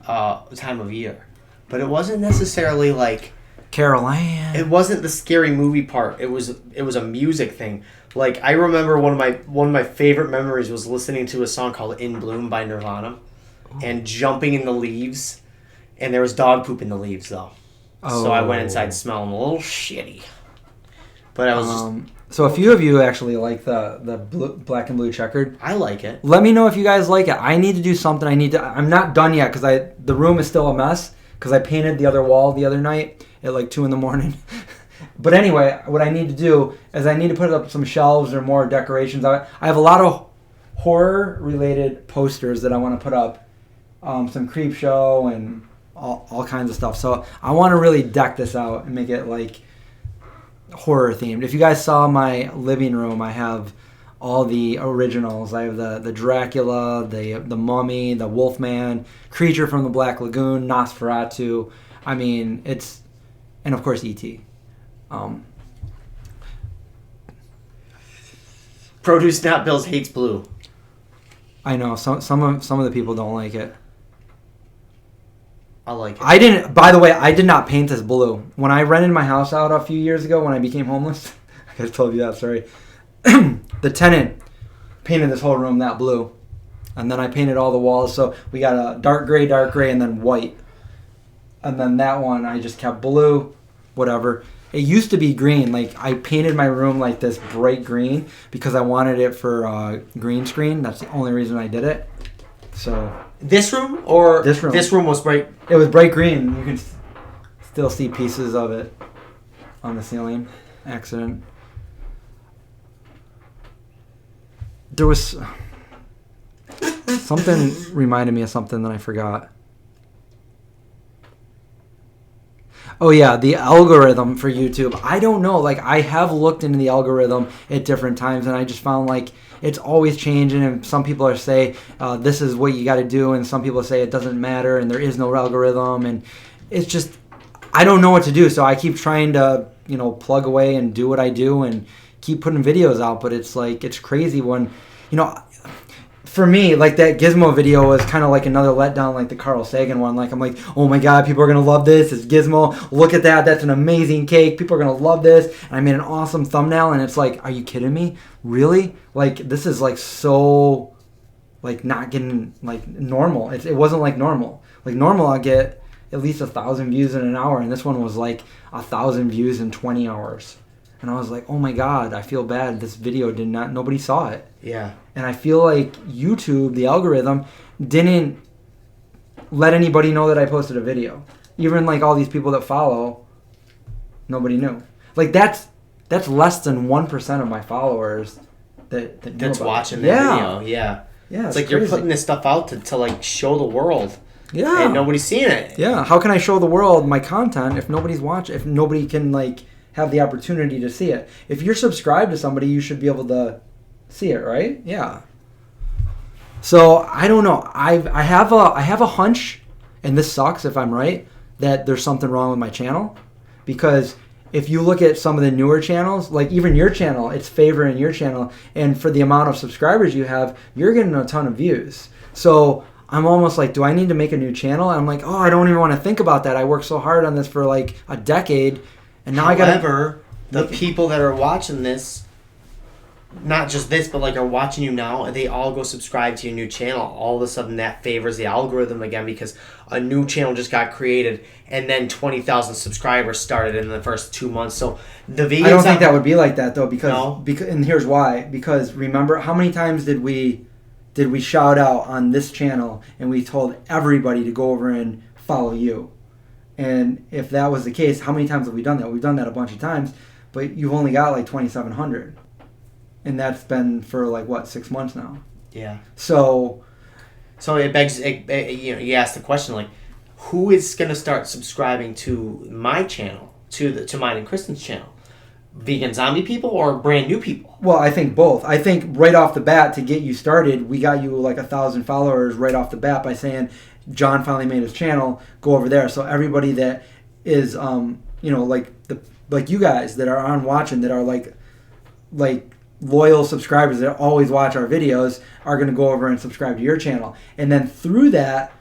time of year. But it wasn't necessarily like... Carol Ann. It wasn't the scary movie part. It was a music thing. Like, I remember one of my favorite memories was listening to a song called In Bloom by Nirvana and jumping in the leaves. And there was dog poop in the leaves, though. Oh. So I went inside smelling a little shitty. But I was just... So a few of you actually like the black and blue checkered. I like it. Let me know if you guys like it. I need to do something. I'm not done yet because the room is still a mess because I painted the other wall the other night at like 2 a.m. But anyway, what I need to do is I need to put up some shelves or more decorations. I have a lot of horror-related posters that I want to put up. Some creep show and all kinds of stuff. So I want to really deck this out and make it like horror themed. If you guys saw my living room, I have all the originals. I have the Dracula, the Mummy, the Wolfman, Creature from the Black Lagoon, Nosferatu. I mean, and of course E.T. Produce Not Bills hates blue. I know some of the people don't like it. I like it. By the way, I did not paint this blue. When I rented my house out a few years ago when I became homeless, I just told you that story. The tenant painted this whole room that blue. And then I painted all the walls. So we got a dark gray, and then white. And then that one I just kept blue, whatever. It used to be green. Like, I painted my room like this bright green because I wanted it for green screen. That's the only reason I did it. So... This room or this room? This room was bright. It was bright green. You can still see pieces of it on the ceiling. Accident. There was something reminded me of something that I forgot. Oh yeah, the algorithm for YouTube. I don't know. Like, I have looked into the algorithm at different times, and I just found like it's always changing. And some people are say this is what you got to do, and some people say it doesn't matter, and there is no algorithm, and it's just I don't know what to do. So I keep trying to plug away and do what I do and keep putting videos out. But it's like it's crazy when For me, like that Gizmo video was kind of like another letdown, like the Carl Sagan one. Like I'm like, oh my god, people are gonna love this. It's Gizmo. Look at that. That's an amazing cake. People are gonna love this. And I made an awesome thumbnail, and it's like, are you kidding me? Really? Like this is like so, like not getting like normal. It wasn't like normal. Like normal, I get at least 1,000 views in an hour, and this one was like 1,000 views in 20 hours. And I was like, oh my god, I feel bad. This video nobody saw it. Yeah. And I feel like YouTube, the algorithm, didn't let anybody know that I posted a video. Even like all these people that follow, nobody knew. Like that's less than 1% of my followers that's watching the video. Yeah. Yeah. It's like crazy. You're putting this stuff out to like show the world. Yeah. And nobody's seeing it. Yeah. How can I show the world my content if nobody's watching? If nobody can like have the opportunity to see it? If you're subscribed to somebody, you should be able to see it, right? Yeah. So I don't know. I have a hunch, and this sucks if I'm right, that there's something wrong with my channel, because if you look at some of the newer channels, like even your channel, it's favoring your channel, and for the amount of subscribers you have, you're getting a ton of views. So I'm almost like, do I need to make a new channel? And I'm like, oh, I don't even want to think about that. I worked so hard on this for like a decade, and now I got. However, the people that are watching this, not just this, but like are watching you now, they all go subscribe to your new channel. All of a sudden, that favors the algorithm again because a new channel just got created, and then 20,000 subscribers started in the first 2 months. So the videos. I don't think that would be like that though, because and here's why. Because remember, how many times did we shout out on this channel and we told everybody to go over and follow you? And if that was the case, how many times have we done that? We've done that a bunch of times, but you've only got like 2,700. And that's been for like, what, 6 months now? Yeah. So it begs, you ask the question, like, who is going to start subscribing to my channel, to mine and Kristen's channel? Vegan zombie people or brand new people? Well, I think both. I think right off the bat, to get you started, we got you like 1,000 followers right off the bat by saying John finally made his channel. Go over there. So everybody that is, like you guys that are on watching, that are like loyal subscribers that always watch our videos, are going to go over and subscribe to your channel. And then through that,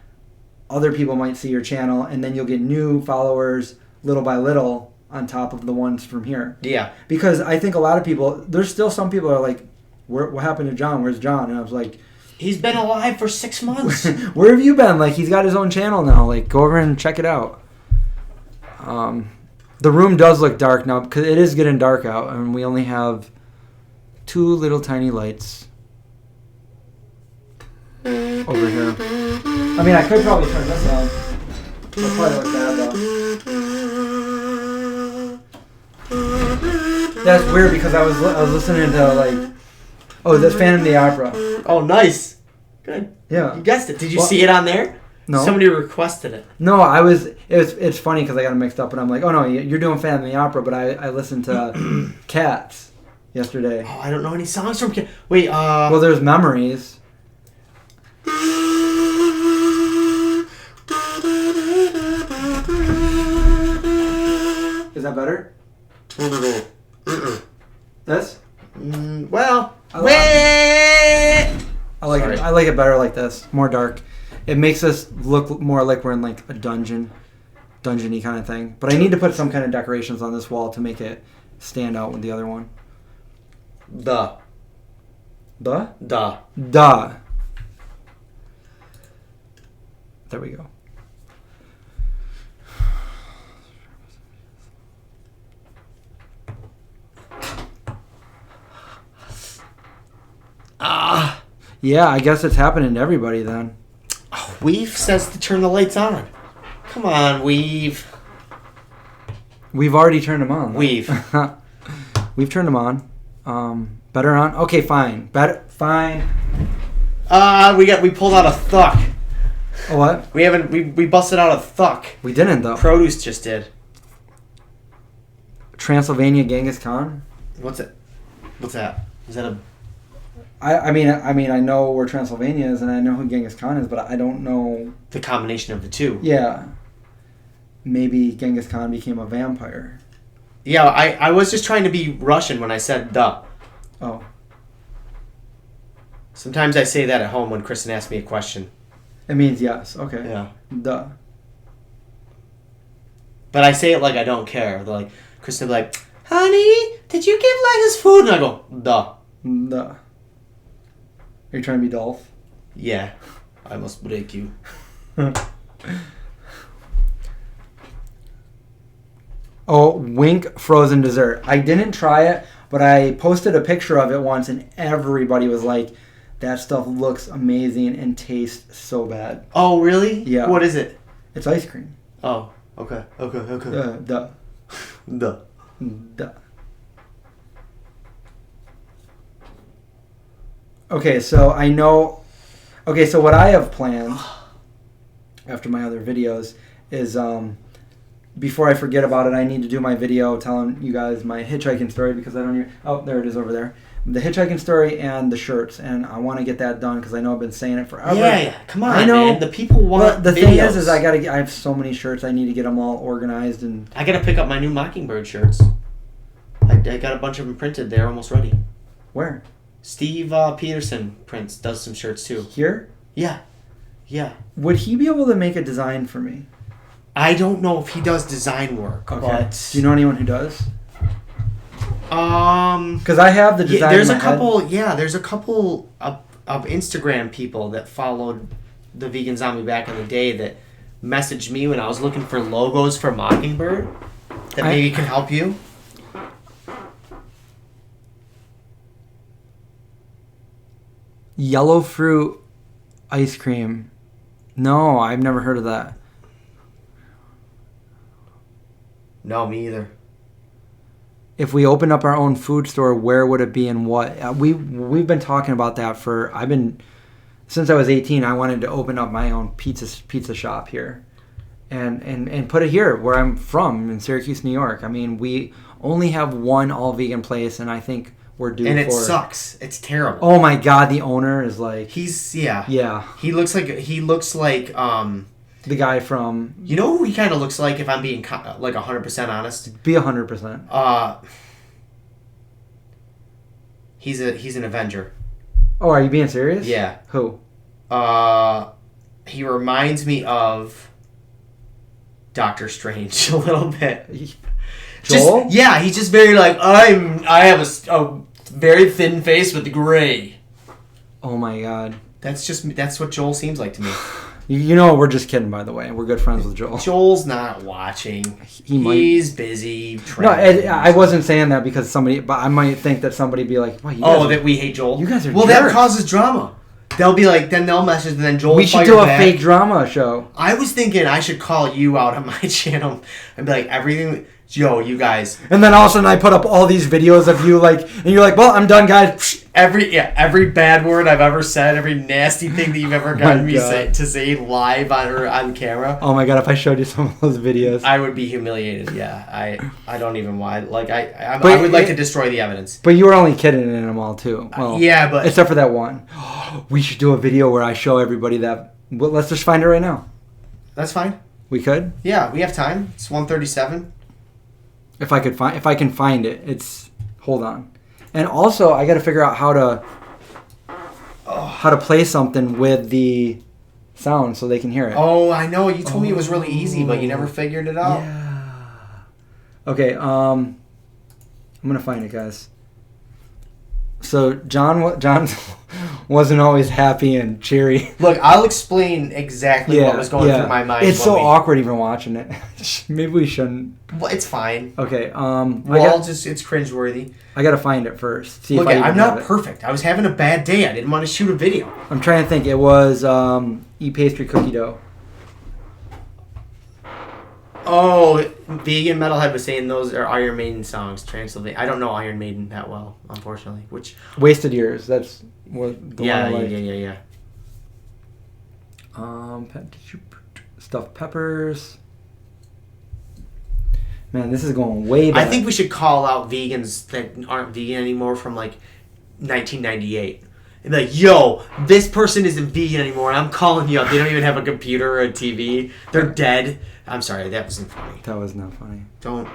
other people might see your channel, and then you'll get new followers little by little on top of the ones from here. Yeah. Because I think a lot of people, there's still some people are like, what happened to John? Where's John? And I was like, he's been alive for 6 months. Where have you been? Like, he's got his own channel now. Like, go over and check it out. The room does look dark now because it is getting dark out, and we only have 2 little tiny lights over here. I mean, I could probably turn this on. It'll probably look bad though. That's weird because I was listening to like, that's Phantom of the Opera. Oh, nice. Good. Yeah. You guessed it. Did you see it on there? No. Somebody requested it. No, it's funny because I got it mixed up and I'm like, oh no, you're doing Phantom of the Opera, but I listened to Cats yesterday. Oh, I don't know any songs from Cats. Wait, Well, there's Memories. Is that better? This? Well, I like it. I like it better like this, more dark. It makes us look more like we're in like a dungeon-y kind of thing. But I need to put some kind of decorations on this wall to make it stand out with the other one. Duh. There we go. Yeah, I guess it's happening to everybody then. Oh, Weave says to turn the lights on. Come on, Weave. We've already turned them on. Weave. We've turned them on. Better on? Okay, fine. Fine. We pulled out a thuck. A what? We busted out a thuck. We didn't though. Produce just did. Transylvania Genghis Khan? What's it? What's that? Is that a... I mean, I know where Transylvania is, and I know who Genghis Khan is, but I don't know... The combination of the two. Yeah. Maybe Genghis Khan became a vampire. Yeah, I was just trying to be Russian when I said duh. Oh. Sometimes I say that at home when Kristen asks me a question. It means yes. Okay. Yeah. Duh. But I say it like I don't care. They're like, Kristen will be like, honey, did you give Lex his food? And I go, duh. Duh. Are you trying to be Dolph? Yeah. I must break you. Oh, Wink frozen dessert. I didn't try it, but I posted a picture of it once, and everybody was like, that stuff looks amazing and tastes so bad. Oh, really? Yeah. What is it? It's ice cream. Oh, okay. Duh. Duh. Duh. Okay, so I know... Okay, so what I have planned after my other videos is... before I forget about it, I need to do my video telling you guys my hitchhiking story because I don't even... Oh, there it is over there. The hitchhiking story and the shirts, and I want to get that done because I know I've been saying it forever. Yeah. Come on, I know. man. The people want Well, the videos. thing is I have so many shirts. I need to get them all organized and... I gotta pick up my new Mockingbird shirts. I got a bunch of them printed. They're almost ready. Where? Steve Peterson does some shirts too. Here? Yeah. Yeah. Would he be able to make a design for me? I don't know if he does design work, but Do you know anyone who does? Because Because I have the design. there's in a my head. couple. Yeah, there's a couple of Instagram people that followed the Vegan Zombie back in the day that messaged me when I was looking for logos for Mockingbird that maybe can help you. Yellow fruit ice cream. No, I've never heard of that. No, me either. If we opened up our own food store, where would it be and what? We've been talking about that since I was 18. I wanted to open up my own pizza shop here, and put it here where I'm from in Syracuse, New York. I mean, we only have one all vegan place, and I think we're due. And it sucks. It's terrible. Oh my god, the owner is like yeah. He looks like the guy from. You know who he kind of looks like, if I'm being like 100% honest? Be 100%. He's an Avenger. Oh, are you being serious? Yeah. Who? He reminds me of Doctor Strange a little bit. Joel? He's just very like I have a very thin face with gray. Oh my god. That's what Joel seems like to me. You know, we're just kidding, by the way. We're good friends with Joel. Joel's not watching. He's busy. No, I wasn't saying that because but I might think that somebody be like, "Wow, that we hate Joel." You guys are well, jerks. that causes drama. They'll be like, then they'll message, and then Joel. We should do a fake drama show. I was thinking I should call you out on my channel and be like, everything. Yo, you guys. And then all of a sudden I put up all these videos of you and you're like, well, I'm done, guys. Every bad word I've ever said, every nasty thing that you've ever gotten me to say live on camera. Oh my god, if I showed you some of those videos. I would be humiliated, yeah. I don't even want, like, I would like to destroy the evidence. But you were only kidding in them all too. Well, yeah, but. Except for that one. We should do a video where I show everybody that. Well, let's just find it right now. That's fine. We could? Yeah, we have time. It's 1:37. If I can find it, hold on. And also, I got to figure out how to play something with the sound so they can hear it. Oh, I know. You told me it was really easy, but you never figured it out. Yeah. Okay. I'm gonna find it, guys. So John wasn't always happy and cheery. Look, I'll explain exactly what was going through my mind. It's so awkward even watching it. Maybe we shouldn't. Well, it's fine. Okay. It's cringeworthy. I gotta find it first. Look, I'm not perfect. I was having a bad day. I didn't want to shoot a video. I'm trying to think. It was Eat Pastry Cookie Dough. Oh, Vegan Metalhead was saying those are Iron Maiden songs. Transylvania. I don't know Iron Maiden that well, unfortunately. Which Wasted Years. That's what the one I like. Yeah. Stuffed peppers. Man, this is going way back. I think we should call out vegans that aren't vegan anymore from like 1998. And be like, yo, this person isn't vegan anymore. I'm calling you up. They don't even have a computer or a TV. They're dead. I'm sorry, that wasn't funny. That was not funny. Don't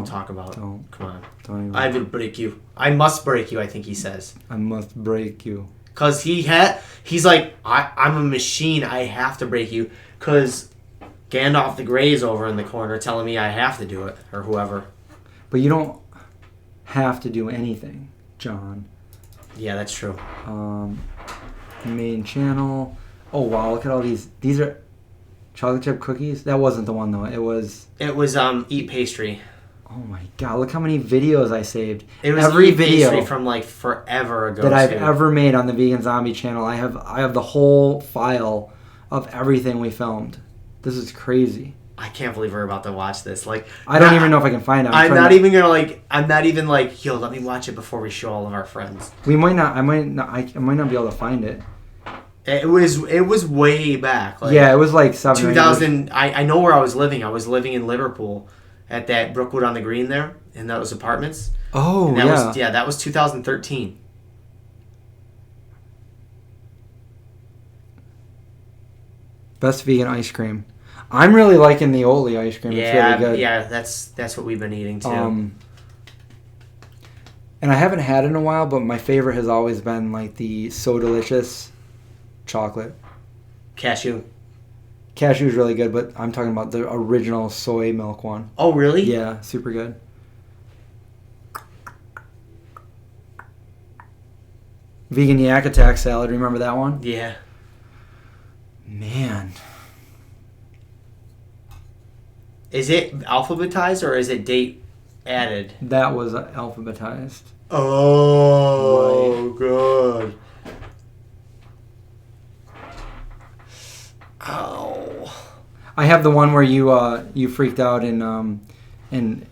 talk about it. Don't. Come on. Don't even. I will break you. I must break you, I think he says. I must break you. Because he's like, I'm a machine. I have to break you. Because Gandalf the Grey is over in the corner telling me I have to do it. Or whoever. But you don't have to do anything, John. Yeah, that's true. Main channel. Oh, wow. Look at all these. These are chocolate chip cookies. That wasn't the one, though. It was Eat Pastry. Oh, my God. Look how many videos I saved. It was every Eat video Pastry from, like, forever ago. That I've ever made on the Vegan Zombie channel. I have the whole file of everything we filmed. This is crazy. I can't believe we're about to watch this. Like, I don't even know if I can find it. I'm not even like, yo, let me watch it before we show all of our friends. We might not. I might not be able to find it. It was way back. Like, yeah, it was like 2000. I know where I was living. I was living in Liverpool at that Brookwood on the Green there, in those apartments. Oh, and that was 2013. Best vegan ice cream. I'm really liking the Oatly ice cream. It's really good. Yeah, that's what we've been eating too. And I haven't had it in a while, but my favorite has always been like the So Delicious chocolate. Cashew. Cashew's really good, but I'm talking about the original soy milk one. Oh, really? Yeah, super good. Vegan Yak Attack salad, remember that one? Yeah. Man. Is it alphabetized or is it date added? That was alphabetized. Oh, good. Oh. I have the one where you freaked out and went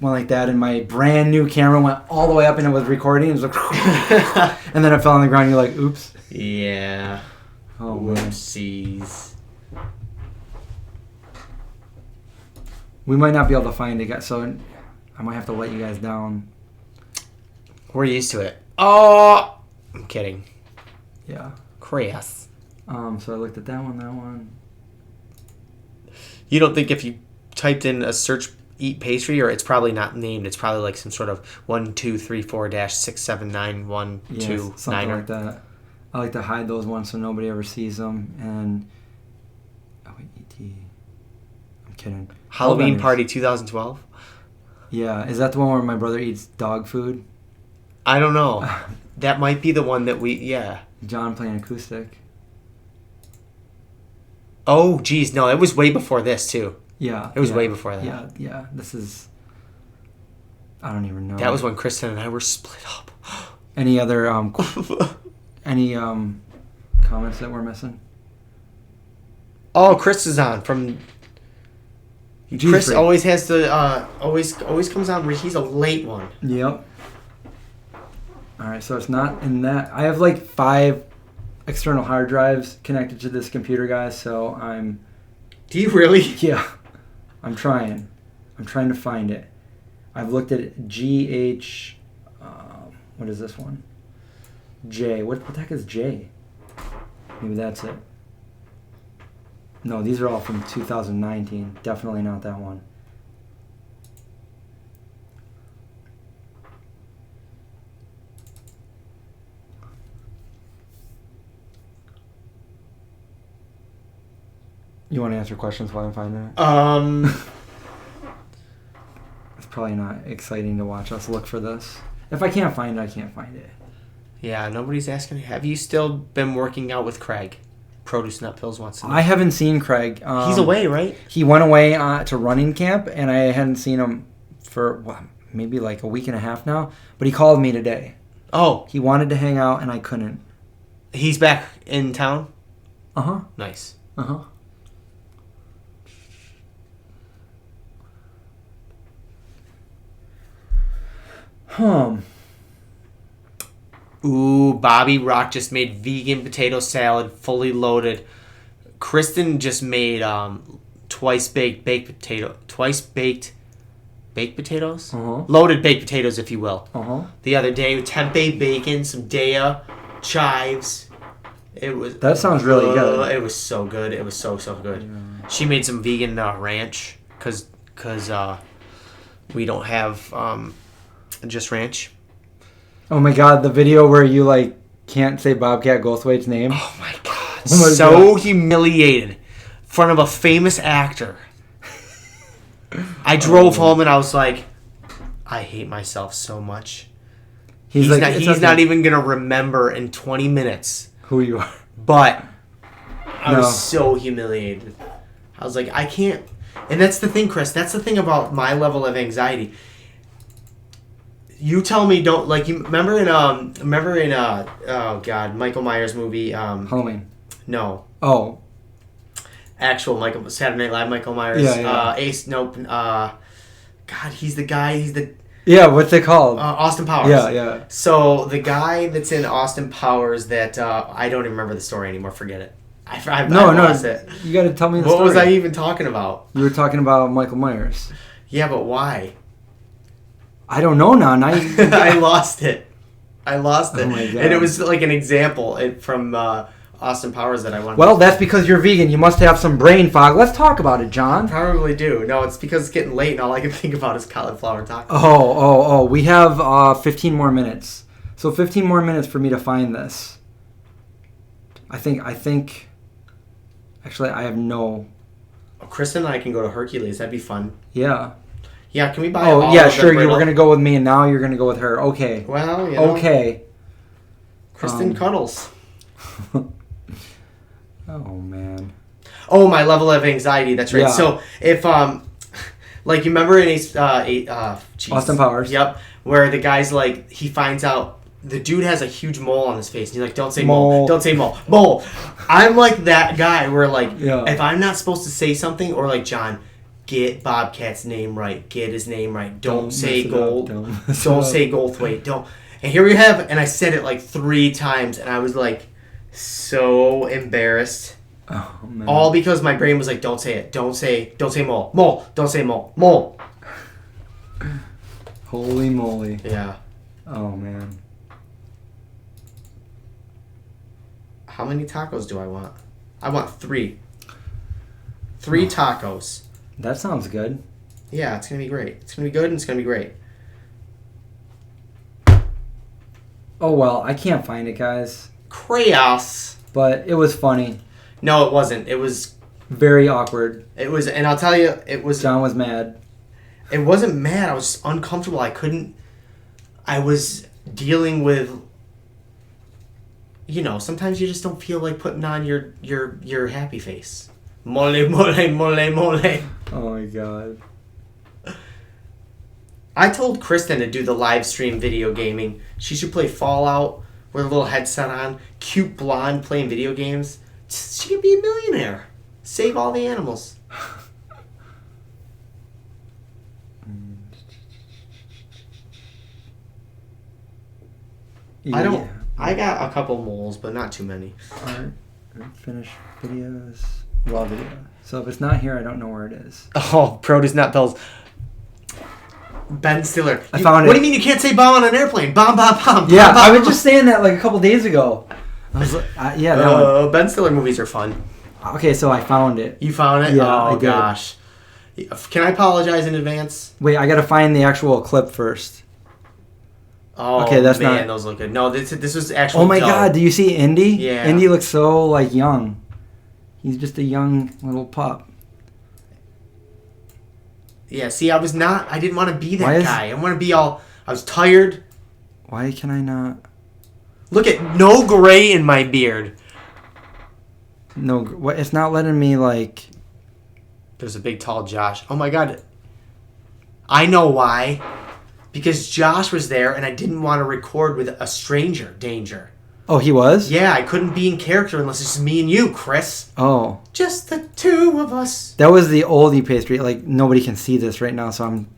like that, and my brand new camera went all the way up and it was recording. It was like, and then it fell on the ground. You're like, oops. Yeah. Oh man. Whoopsies. We might not be able to find it, guys. So I might have to let you guys down. We're used to it. Oh, I'm kidding. Yeah. Crass. So I looked at that one. You don't think if you typed in a search eat pastry, or it's probably not named, it's probably like some sort of 1234-67912 something like that. I like to hide those ones so nobody ever sees them. And I'm kidding. Halloween Party 2012. Yeah, is that the one where my brother eats dog food? I don't know. That might be the one that yeah. John playing acoustic. Oh, geez, no, it was way before this too. Yeah, it was way before that. Yeah. This is. I don't even know. That was when Kristen and I were split up. Any other comments that we're missing? Oh, Chris is on from. Chris always has to always comes on. He's a late one. Yep. All right, so it's not in that. I have like 5 external hard drives connected to this computer, guys. So I'm. Do you really? Yeah. I'm trying to find it. I've looked at GH. What is this one? J. What the heck is J? Maybe that's it. No, these are all from 2019. Definitely not that one. You want to answer questions while I'm finding it? It's probably not exciting to watch us look for this. If I can't find it, I can't find it. Yeah, nobody's asking. Have you still been working out with Craig? Produce Nut Pills once in a while. I haven't seen Craig. He's away, right? He went away to running camp, and I hadn't seen him for maybe like a week and a half now. But he called me today. Oh. He wanted to hang out, and I couldn't. He's back in town? Uh-huh. Nice. Uh-huh. Ooh, Bobby Rock just made vegan potato salad, fully loaded. Kristen just made twice baked potatoes? Uh-huh. Loaded baked potatoes, if you will. Uh-huh. The other day, tempeh bacon, some Daya, chives. That sounds really good. It was so good. It was so good. Yeah. She made some vegan ranch because we don't have just ranch. Oh my god, the video where you like can't say Bobcat Goldthwait's name. Oh my god. Humiliated in front of a famous actor. I drove home and I was like, I hate myself so much. He's not even going to remember in 20 minutes who you are. But I was so humiliated. I was like, I can't. And that's the thing, Chris. That's the thing about my level of anxiety. You tell me don't like you remember in oh god, Michael Myers movie Halloween. No. Oh. Actual Saturday Night Live Michael Myers. Yeah. Ace nope. God, he's the guy. Yeah, what's it called? Austin Powers. Yeah. So the guy that's in Austin Powers that I don't even remember the story anymore. Forget it. I lost it. You got to tell me the story. What was I even talking about? You were talking about Michael Myers. Yeah, but why? I don't know now. I lost it. Oh my God. And it was like an example from Austin Powers that I wanted. Well, that's because you're vegan. You must have some brain fog. Let's talk about it, John. Probably do. No, it's because it's getting late and all I can think about is cauliflower tacos. Oh. We have 15 more minutes. So 15 more minutes for me to find this. I think Actually, I have no... Oh, Kristen and I can go to Hercules. That'd be fun. Yeah. Yeah, can we buy Oh, all yeah, of sure. the You were brittle? going to go with me, and now you're going to go with her. Okay. Well, you know. Okay. Kristen cuddles. Oh, man. Oh, my level of anxiety. That's right. Yeah. So if like you remember in Austin Powers. Yep. Where the guy's like he finds out the dude has a huge mole on his face and he's like, don't say mole. Don't say mole. Mole. I'm like that guy where like if I'm not supposed to say something or like John, get Bobcat's name right. Get his name right. Don't say Gold. Don't say Goldthwait. Don't. And here we have and I said it like 3 times and I was like so embarrassed. Oh, man. All because my brain was like, don't say it. Don't say mole. Mole. Don't say mole. Mole. Holy moly. Yeah. Oh, man. How many tacos do I want? I want 3. 3 tacos. That sounds good. Yeah, it's going to be great. It's going to be good and it's going to be great. Oh, well, I can't find it, guys. Pleaaase. But it was funny. No, it wasn't. It was... Very awkward. It was... And I'll tell you, it was... John was mad. It wasn't mad. I was uncomfortable. I couldn't... I was dealing with... You know, sometimes you just don't feel like putting on your happy face. Mole, mole, mole, mole. Oh, my God. I told Kristen to do the live stream video gaming. She should play Fallout with a little headset on. Cute blonde playing video games. She could be a millionaire. Save all the animals. Yeah. I don't... I got a couple moles, but not too many. Art, finish videos, raw video. So if it's not here, I don't know where it is. Oh, produce, not pills. Ben Stiller. I found it. What do you mean you can't say bomb on an airplane? Bomb, bomb, bomb. Yeah, bomb, bomb, I was bomb. just saying that like a couple days ago. I was like, yeah, that one. Ben Stiller movies are fun. Okay, so I found it. You found it? Yeah, I Oh, did. gosh. Can I apologize in advance? Wait, I gotta find the actual clip first. Oh, Okay, that's man, not- those look good. No, this was actually Oh my dope. God, do you see Indy? Yeah. Indy looks so like young. He's just a young little pup. Yeah, see, I didn't want to be Why that is- guy. I want to be all, I was tired. Why can I not? Look at, no gray in my beard. No, what? It's not letting me like. There's a big, tall Josh. Oh my God. I know why. Because Josh was there and I didn't want to record with a stranger. Danger. Oh, he was? Yeah, I couldn't be in character unless it's just me and you, Chris. Oh. Just the 2 of us. That was the oldie pastry. Like, nobody can see this right now, so I'm...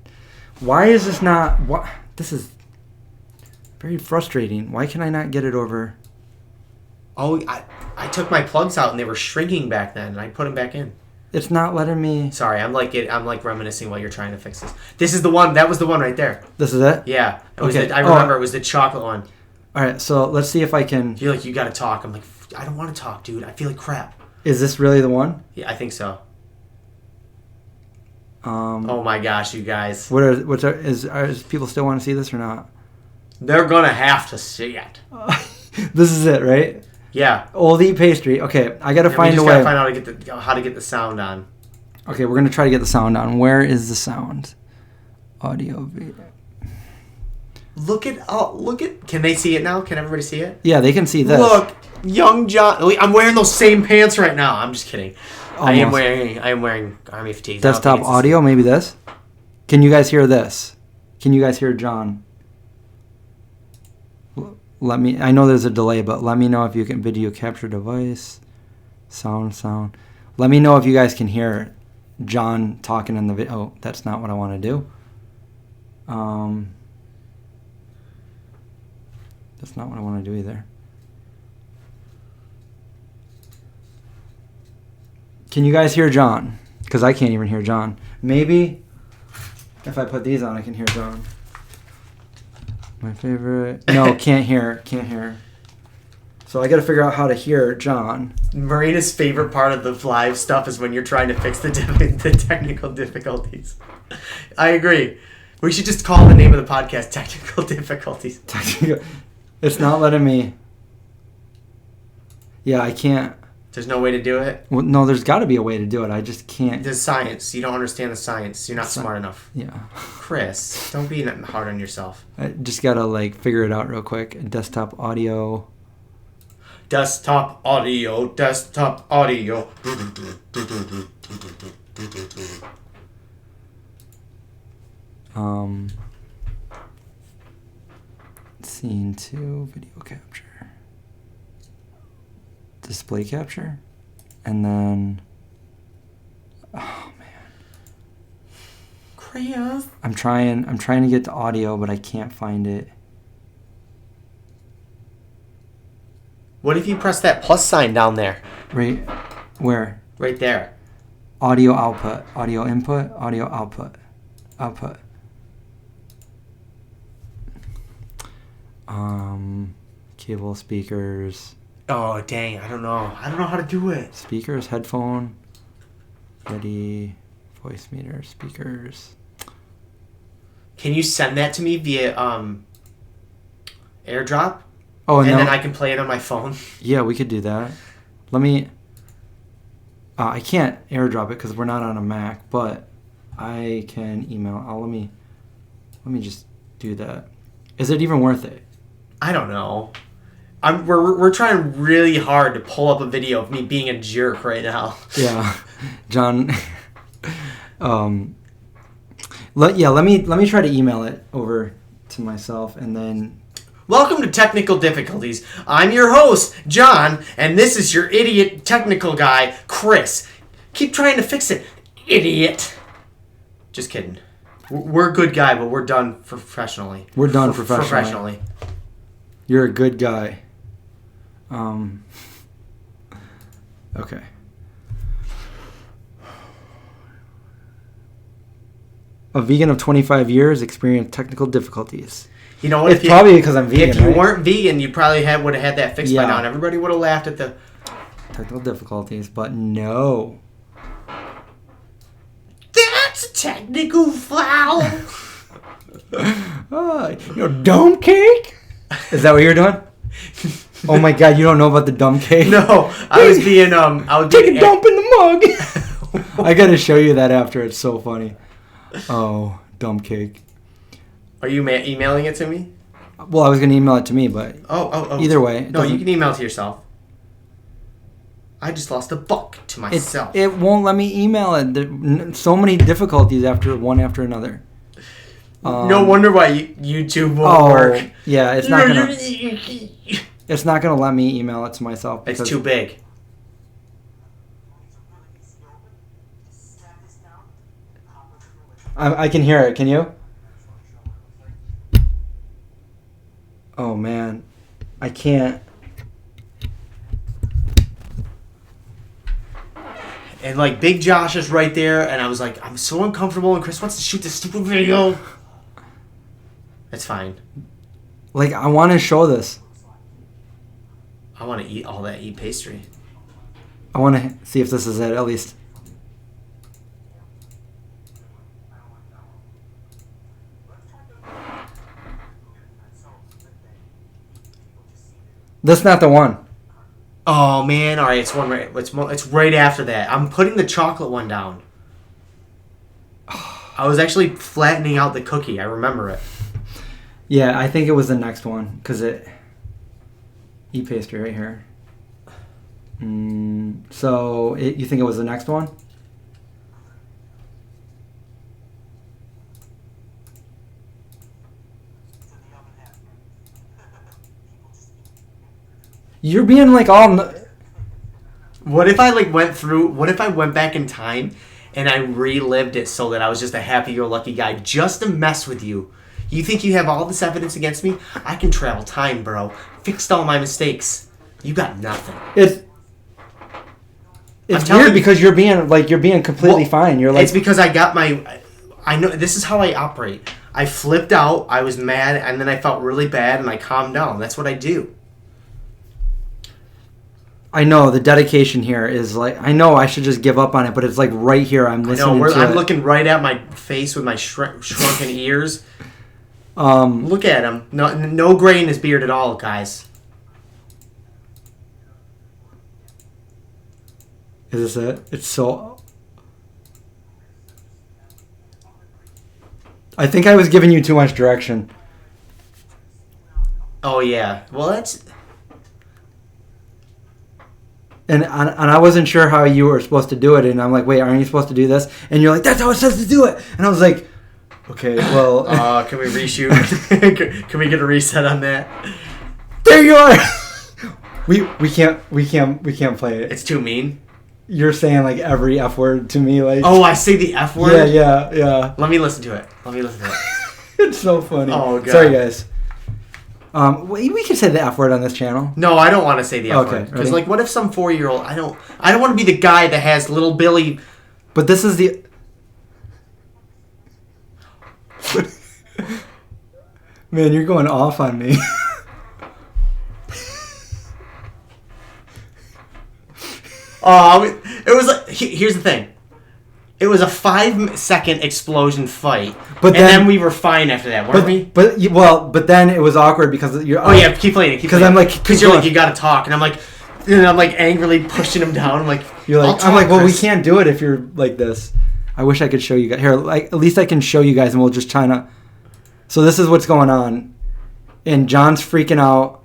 Why is this not... What? This is very frustrating. Why can I not get it over... Oh, I took my plugs out and they were shrinking back then and I put them back in. It's not letting me... Sorry, I'm like reminiscing while you're trying to fix this. This is the one. That was the one right there. This is it? Yeah. It was Okay. I remember it was the chocolate one. All right, so let's see if I can... You're like, you got to talk. I'm like, I don't want to talk, dude. I feel like crap. Is this really the one? Yeah, I think so. Oh my gosh, you guys. Is people still want to see this or not? They're going to have to see it. This is it, right? Yeah. Oldie pastry. Okay, I got to And find we a just way. got to find out how to get the sound on. Okay, we're going to try to get the sound on. Where is the sound? Audio, video. Look at, can they see it now? Can everybody see it? Yeah, they can see this. Look, young John. I'm wearing those same pants right now. I'm just kidding. I am Almost. wearing army fatigues. Desktop audio, maybe this. Can you guys hear this? Can you guys hear John? Let me. I know there's a delay, but let me know if you can video capture device, sound. Let me know if you guys can hear John talking in the video. Oh, that's not what I want to do. That's not what I want to do either. Can you guys hear John? Because I can't even hear John. Maybe if I put these on, I can hear John. My favorite. No, can't hear. So I got to figure out how to hear John. Marina's favorite part of the live stuff is when you're trying to fix the technical difficulties. I agree. We should just call the name of the podcast Technical Difficulties. It's not letting me. Yeah, I can't. There's no way to do it? Well, no, there's got to be a way to do it. I just can't. There's science. You don't understand the science. You're not smart enough. Yeah. Chris, don't be hard on yourself. I just got to, like, figure it out real quick. Desktop audio. Desktop audio. Desktop audio. Scene 2, video capture. Display capture. And then... Oh, man. Chris. I'm trying to get to audio, but I can't find it. What if you press that plus sign down there? Right... Where? Right there. Audio output. Audio input. Audio output. Output. Cable speakers. Oh, dang. I don't know. I don't know how to do it. Speakers, headphone. Ready. Voice meter, speakers. Can you send that to me via AirDrop? Oh, and no. then I can play it on my phone? Yeah, we could do that. Let me... I can't AirDrop it because we're not on a Mac, but I can email. Let me just do that. Is it even worth it? I don't know. We're trying really hard to pull up a video of me being a jerk right now. Yeah, John. Let me try to email it over to myself and then. Welcome to Technical Difficulties. I'm your host, John, and this is your idiot technical guy, Chris. Keep trying to fix it, idiot. Just kidding. We're a good guy, but we're done professionally. We're done professionally. You're a good guy. Okay. A vegan of 25 years experienced technical difficulties. You know what? It's probably because I'm vegan. If you weren't vegan, you probably would have had that fixed by now, and everybody would have laughed at the technical difficulties. But no, that's a technical foul. Dumb cake. Is that what you're doing? Oh my God, you don't know about the dumb cake? No, I was being take a dump in the mug. I gotta show you that after. It's so funny. Oh, dumb cake. Are you emailing it to me? Well, I was going to email it to me, but either way. No, you can email it to yourself. I just lost $1 to myself. It won't let me email it. There so many difficulties one after another. No wonder why YouTube won't work. Yeah, it's not going to... It's not going to let me email it to myself. It's too big. I can hear it. Can you? Oh, man. I can't. And, like, Big Josh is right there, and I was like, I'm so uncomfortable, and Chris wants to shoot this stupid video. It's fine. Like, I want to show this. I want to eat all that pastry. I want to see if this is it, at least. That's not the one. Oh man! All right, it's one right. It's right after that. I'm putting the chocolate one down. I was actually flattening out the cookie. I remember it. Yeah, I think it was the next one because eat pastry right here. So you think it was the next one? You're being like all... What if I what if I went back in time and I relived it so that I was just a happy-go-lucky guy just to mess with you? You think you have all this evidence against me? I can travel time, bro. Fixed all my mistakes. You got nothing. It's weird because you're being completely fine. You're like... It's because I know this is how I operate. I flipped out, I was mad, and then I felt really bad and I calmed down. That's what I do. I know the dedication here is like, I know I should just give up on it, but it's like right here. I'm listening to it. I'm looking right at my face with my shrunken ears. Look at him. No gray in his beard at all, guys. Is this it? It's so... I think I was giving you too much direction. Oh, yeah. Well, that's... And I wasn't sure how you were supposed to do it. And I'm like, wait, aren't you supposed to do this? And you're like, that's how it says to do it. And I was like, okay, well... Can we reshoot? Can we get a reset on that? There you are! we can't play it. It's too mean? You're saying like every F word to me, like... Oh, I say the F word? Yeah. Let me listen to it. It's so funny. Oh, God. Sorry, guys. We can say the F word on this channel. No, I don't want to say the F word. Okay, Because, like, what if some 4-year-old... I don't want to be the guy that has little Billy... But this is the... Man, you're going off on me. It was like... Here's the thing. It was a 5-second explosion fight. But and then we were fine after that, weren't we? But then it was awkward because you're... Oh, yeah, keep playing it. Because I'm like... Because you're like, you gotta talk. And I'm like... And I'm like angrily pushing him down. I'm like... You're like... I'm like, well, we can't do it if you're like this. I wish I could show you guys. Here, like, at least I can show you guys and we'll just try to... So this is what's going on. And John's freaking out.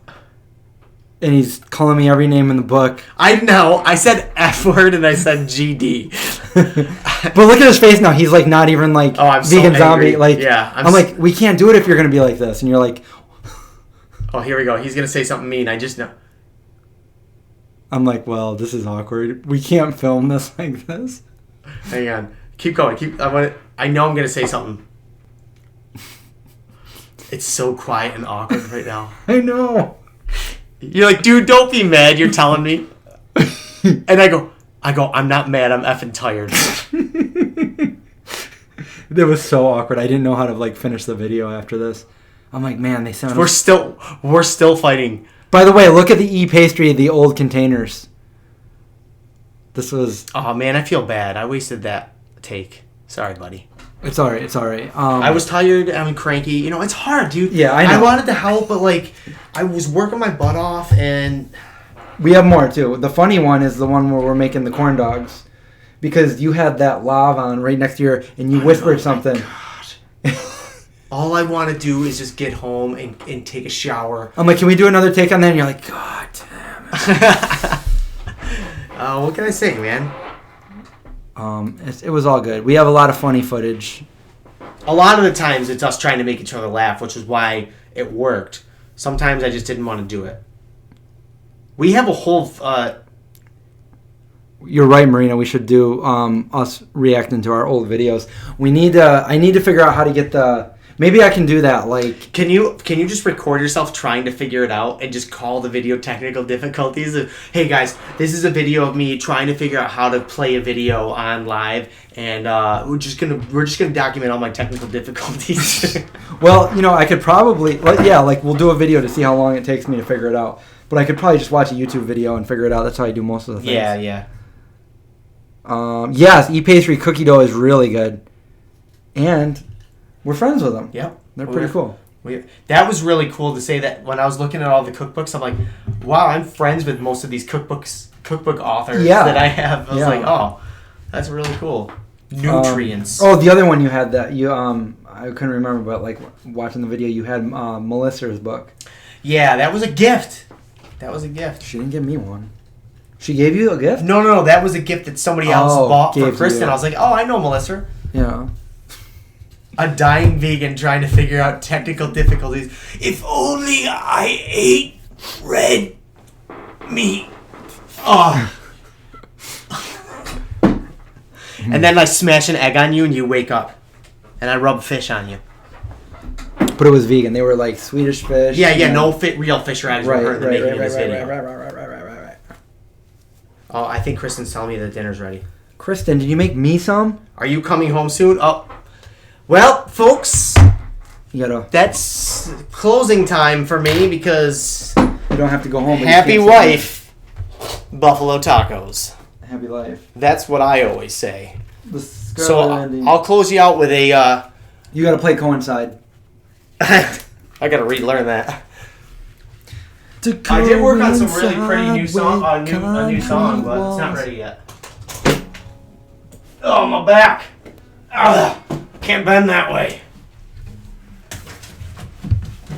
And he's calling me every name in the book. I know. I said F word and I said GD. But look at his face now. He's like not even like vegan so zombie. Like, yeah, I'm like, we can't do it if you're going to be like this. And you're like... Oh, here we go. He's going to say something mean. I just know. I'm like, well, this is awkward. We can't film this like this. Hang on. Keep going. I know I'm going to say something. It's so quiet and awkward right now. I know. You're like, dude, don't be mad. You're telling me. And I go, I'm not mad. I'm effing tired. It was so awkward. I didn't know how to like finish the video after this. I'm like, man, they sound... We're still fighting. By the way, look at the e-pastry, the old containers. This was... Oh, man, I feel bad. I wasted that take. Sorry, buddy. It's all right. I was tired. I'm cranky. You know, it's hard, dude. Yeah, I know. I wanted to help, but, like, I was working my butt off, and... We have more, too. The funny one is the one where we're making the corn dogs. Because you had that lav on right next to your... And you whispered something. God. All I want to do is just get home and take a shower. I'm like, can we do another take on that? And you're like, God damn it. What can I say, man? It was all good. We have a lot of funny footage. A lot of the times it's us trying to make each other laugh, which is why it worked. Sometimes I just didn't want to do it. We have a whole... You're right, Marina. We should do us reacting to our old videos. I need to figure out how to get the... Maybe I can do that. Like, can you just record yourself trying to figure it out and just call the video technical difficulties? Hey guys, this is a video of me trying to figure out how to play a video on live, and we're just gonna document all my technical difficulties. Well, you know, I could probably we'll do a video to see how long it takes me to figure it out. But I could probably just watch a YouTube video and figure it out. That's how I do most of the things. Yeah. Yes, e-pastry cookie dough is really good, and we're friends with them. Yep. They're pretty cool. That was really cool to say that when I was looking at all the cookbooks. I'm like, wow, I'm friends with most of these cookbook authors that I have. I was like, oh, that's really cool. Nutrients. The other one you had that you I couldn't remember, but like watching the video, you had Melissa's book. Yeah, that was a gift. She didn't give me one. She gave you a gift? No. That was a gift that somebody else bought for Kristen. I was like, oh, I know Melissa. Yeah. A dying vegan trying to figure out technical difficulties. If only I ate red meat. Oh. And then I smash an egg on you and you wake up. And I rub fish on you. But it was vegan. They were like Swedish fish. Yeah, no real fish rags were hurt in the making of this video. Right. Oh, I think Kristen's telling me that dinner's ready. Kristen, did you make me some? Are you coming home soon? Oh. Well, folks, that's closing time for me because you don't have to go home. Happy wife, Buffalo Tacos. Happy life. That's what I always say. So ending. I'll close you out with a... You got to play coincide. I got to relearn that. I did work on some really pretty new song, a new song, but it's not ready yet. Oh, my back. Ugh, can't bend that way.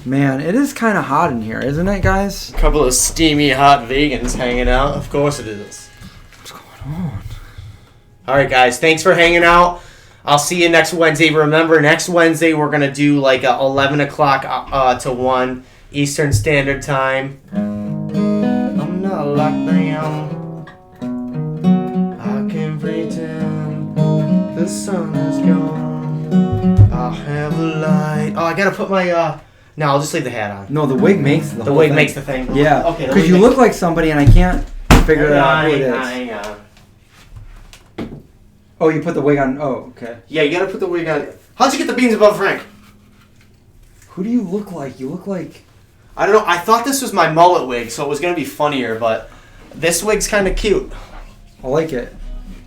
Man, it is kind of hot in here, isn't it, guys? A couple of steamy, hot vegans hanging out. Of course it is. What's going on? All right, guys. Thanks for hanging out. I'll see you next Wednesday. Remember, next Wednesday we're going to do like 11 o'clock to 1 Eastern Standard Time. I'm not like them. I can pretend the sun is gone. I'll have a light. Oh, I got to put my... No, I'll just leave the hat on. No, the wig makes the The whole wig thing. makes the thing. Yeah, Okay. because you look like somebody and I can't figure out who it is. Hang on. Oh, you put the wig on. Oh, okay. Yeah, you gotta put the wig on. How'd you get the beans above Frank? Who do you look like? You look like... I don't know. I thought this was my mullet wig, so it was gonna be funnier, but this wig's kind of cute. I like it.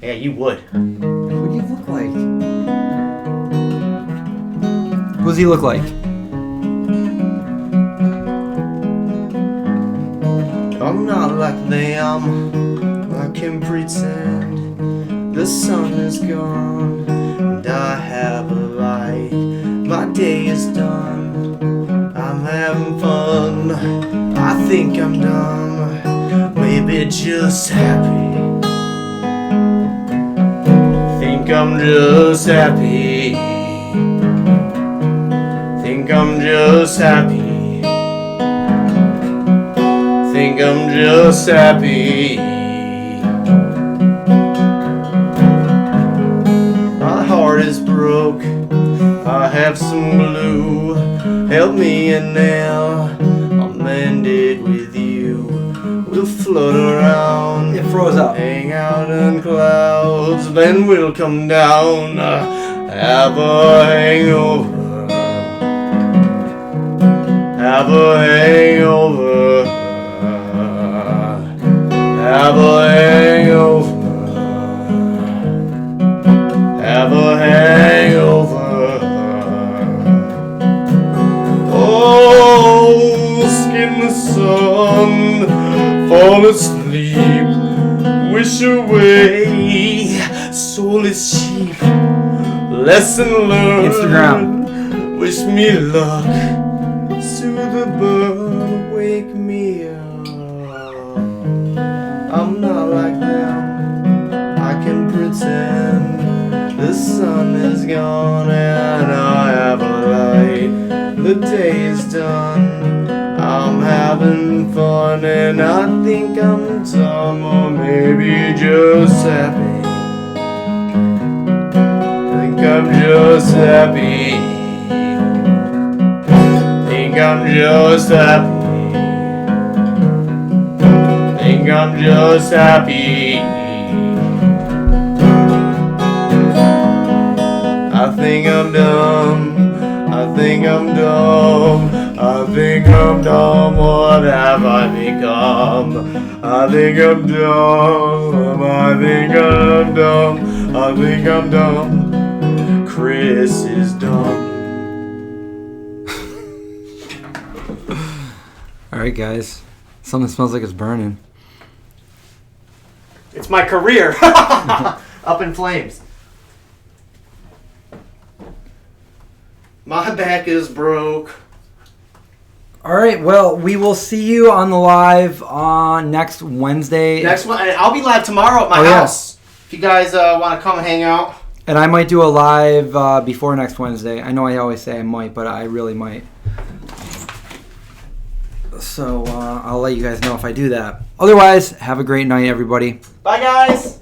Yeah, you would. Who do you look like? Who does he look like? I'm not like them. I can pretend the sun is gone and I have a light. My day is done. I'm having fun. I think I'm dumb. Maybe just happy. Think I'm just happy. Think I'm just happy. Think I'm just happy. My heart is broke. I have some glue. Help me and now I'll mend it with you. We'll float around. It froze up. Hang out in clouds. Then we'll come down. Have a hangover. Have a hangover. Have a hangover. Have a hangover. Oh, skin the sun, fall asleep, wish away, soul is cheap, lesson learned, Instagram. Wish me luck, soothe the bird, wake me up. I'm not like them, I can pretend the sun is gone and I have a light. The day is done, I'm having fun and I think I'm dumb or maybe just happy. I think I'm just happy. Think I'm just happy. Think I'm just happy. I think I'm dumb. I think I'm dumb. I think I'm dumb. What have I become? I think I'm dumb. I think I'm dumb. I think I'm dumb. Chris is dumb. Alright, guys. Something smells like it's burning. It's my career. Up in flames. My back is broke. Alright, well, we will see you on the live on next Wednesday. Next one, and I'll be live tomorrow at my house. If you guys want to come and hang out. And I might do a live before next Wednesday. I know I always say I might, but I really might. So I'll let you guys know if I do that. Otherwise, have a great night, everybody. Bye, guys.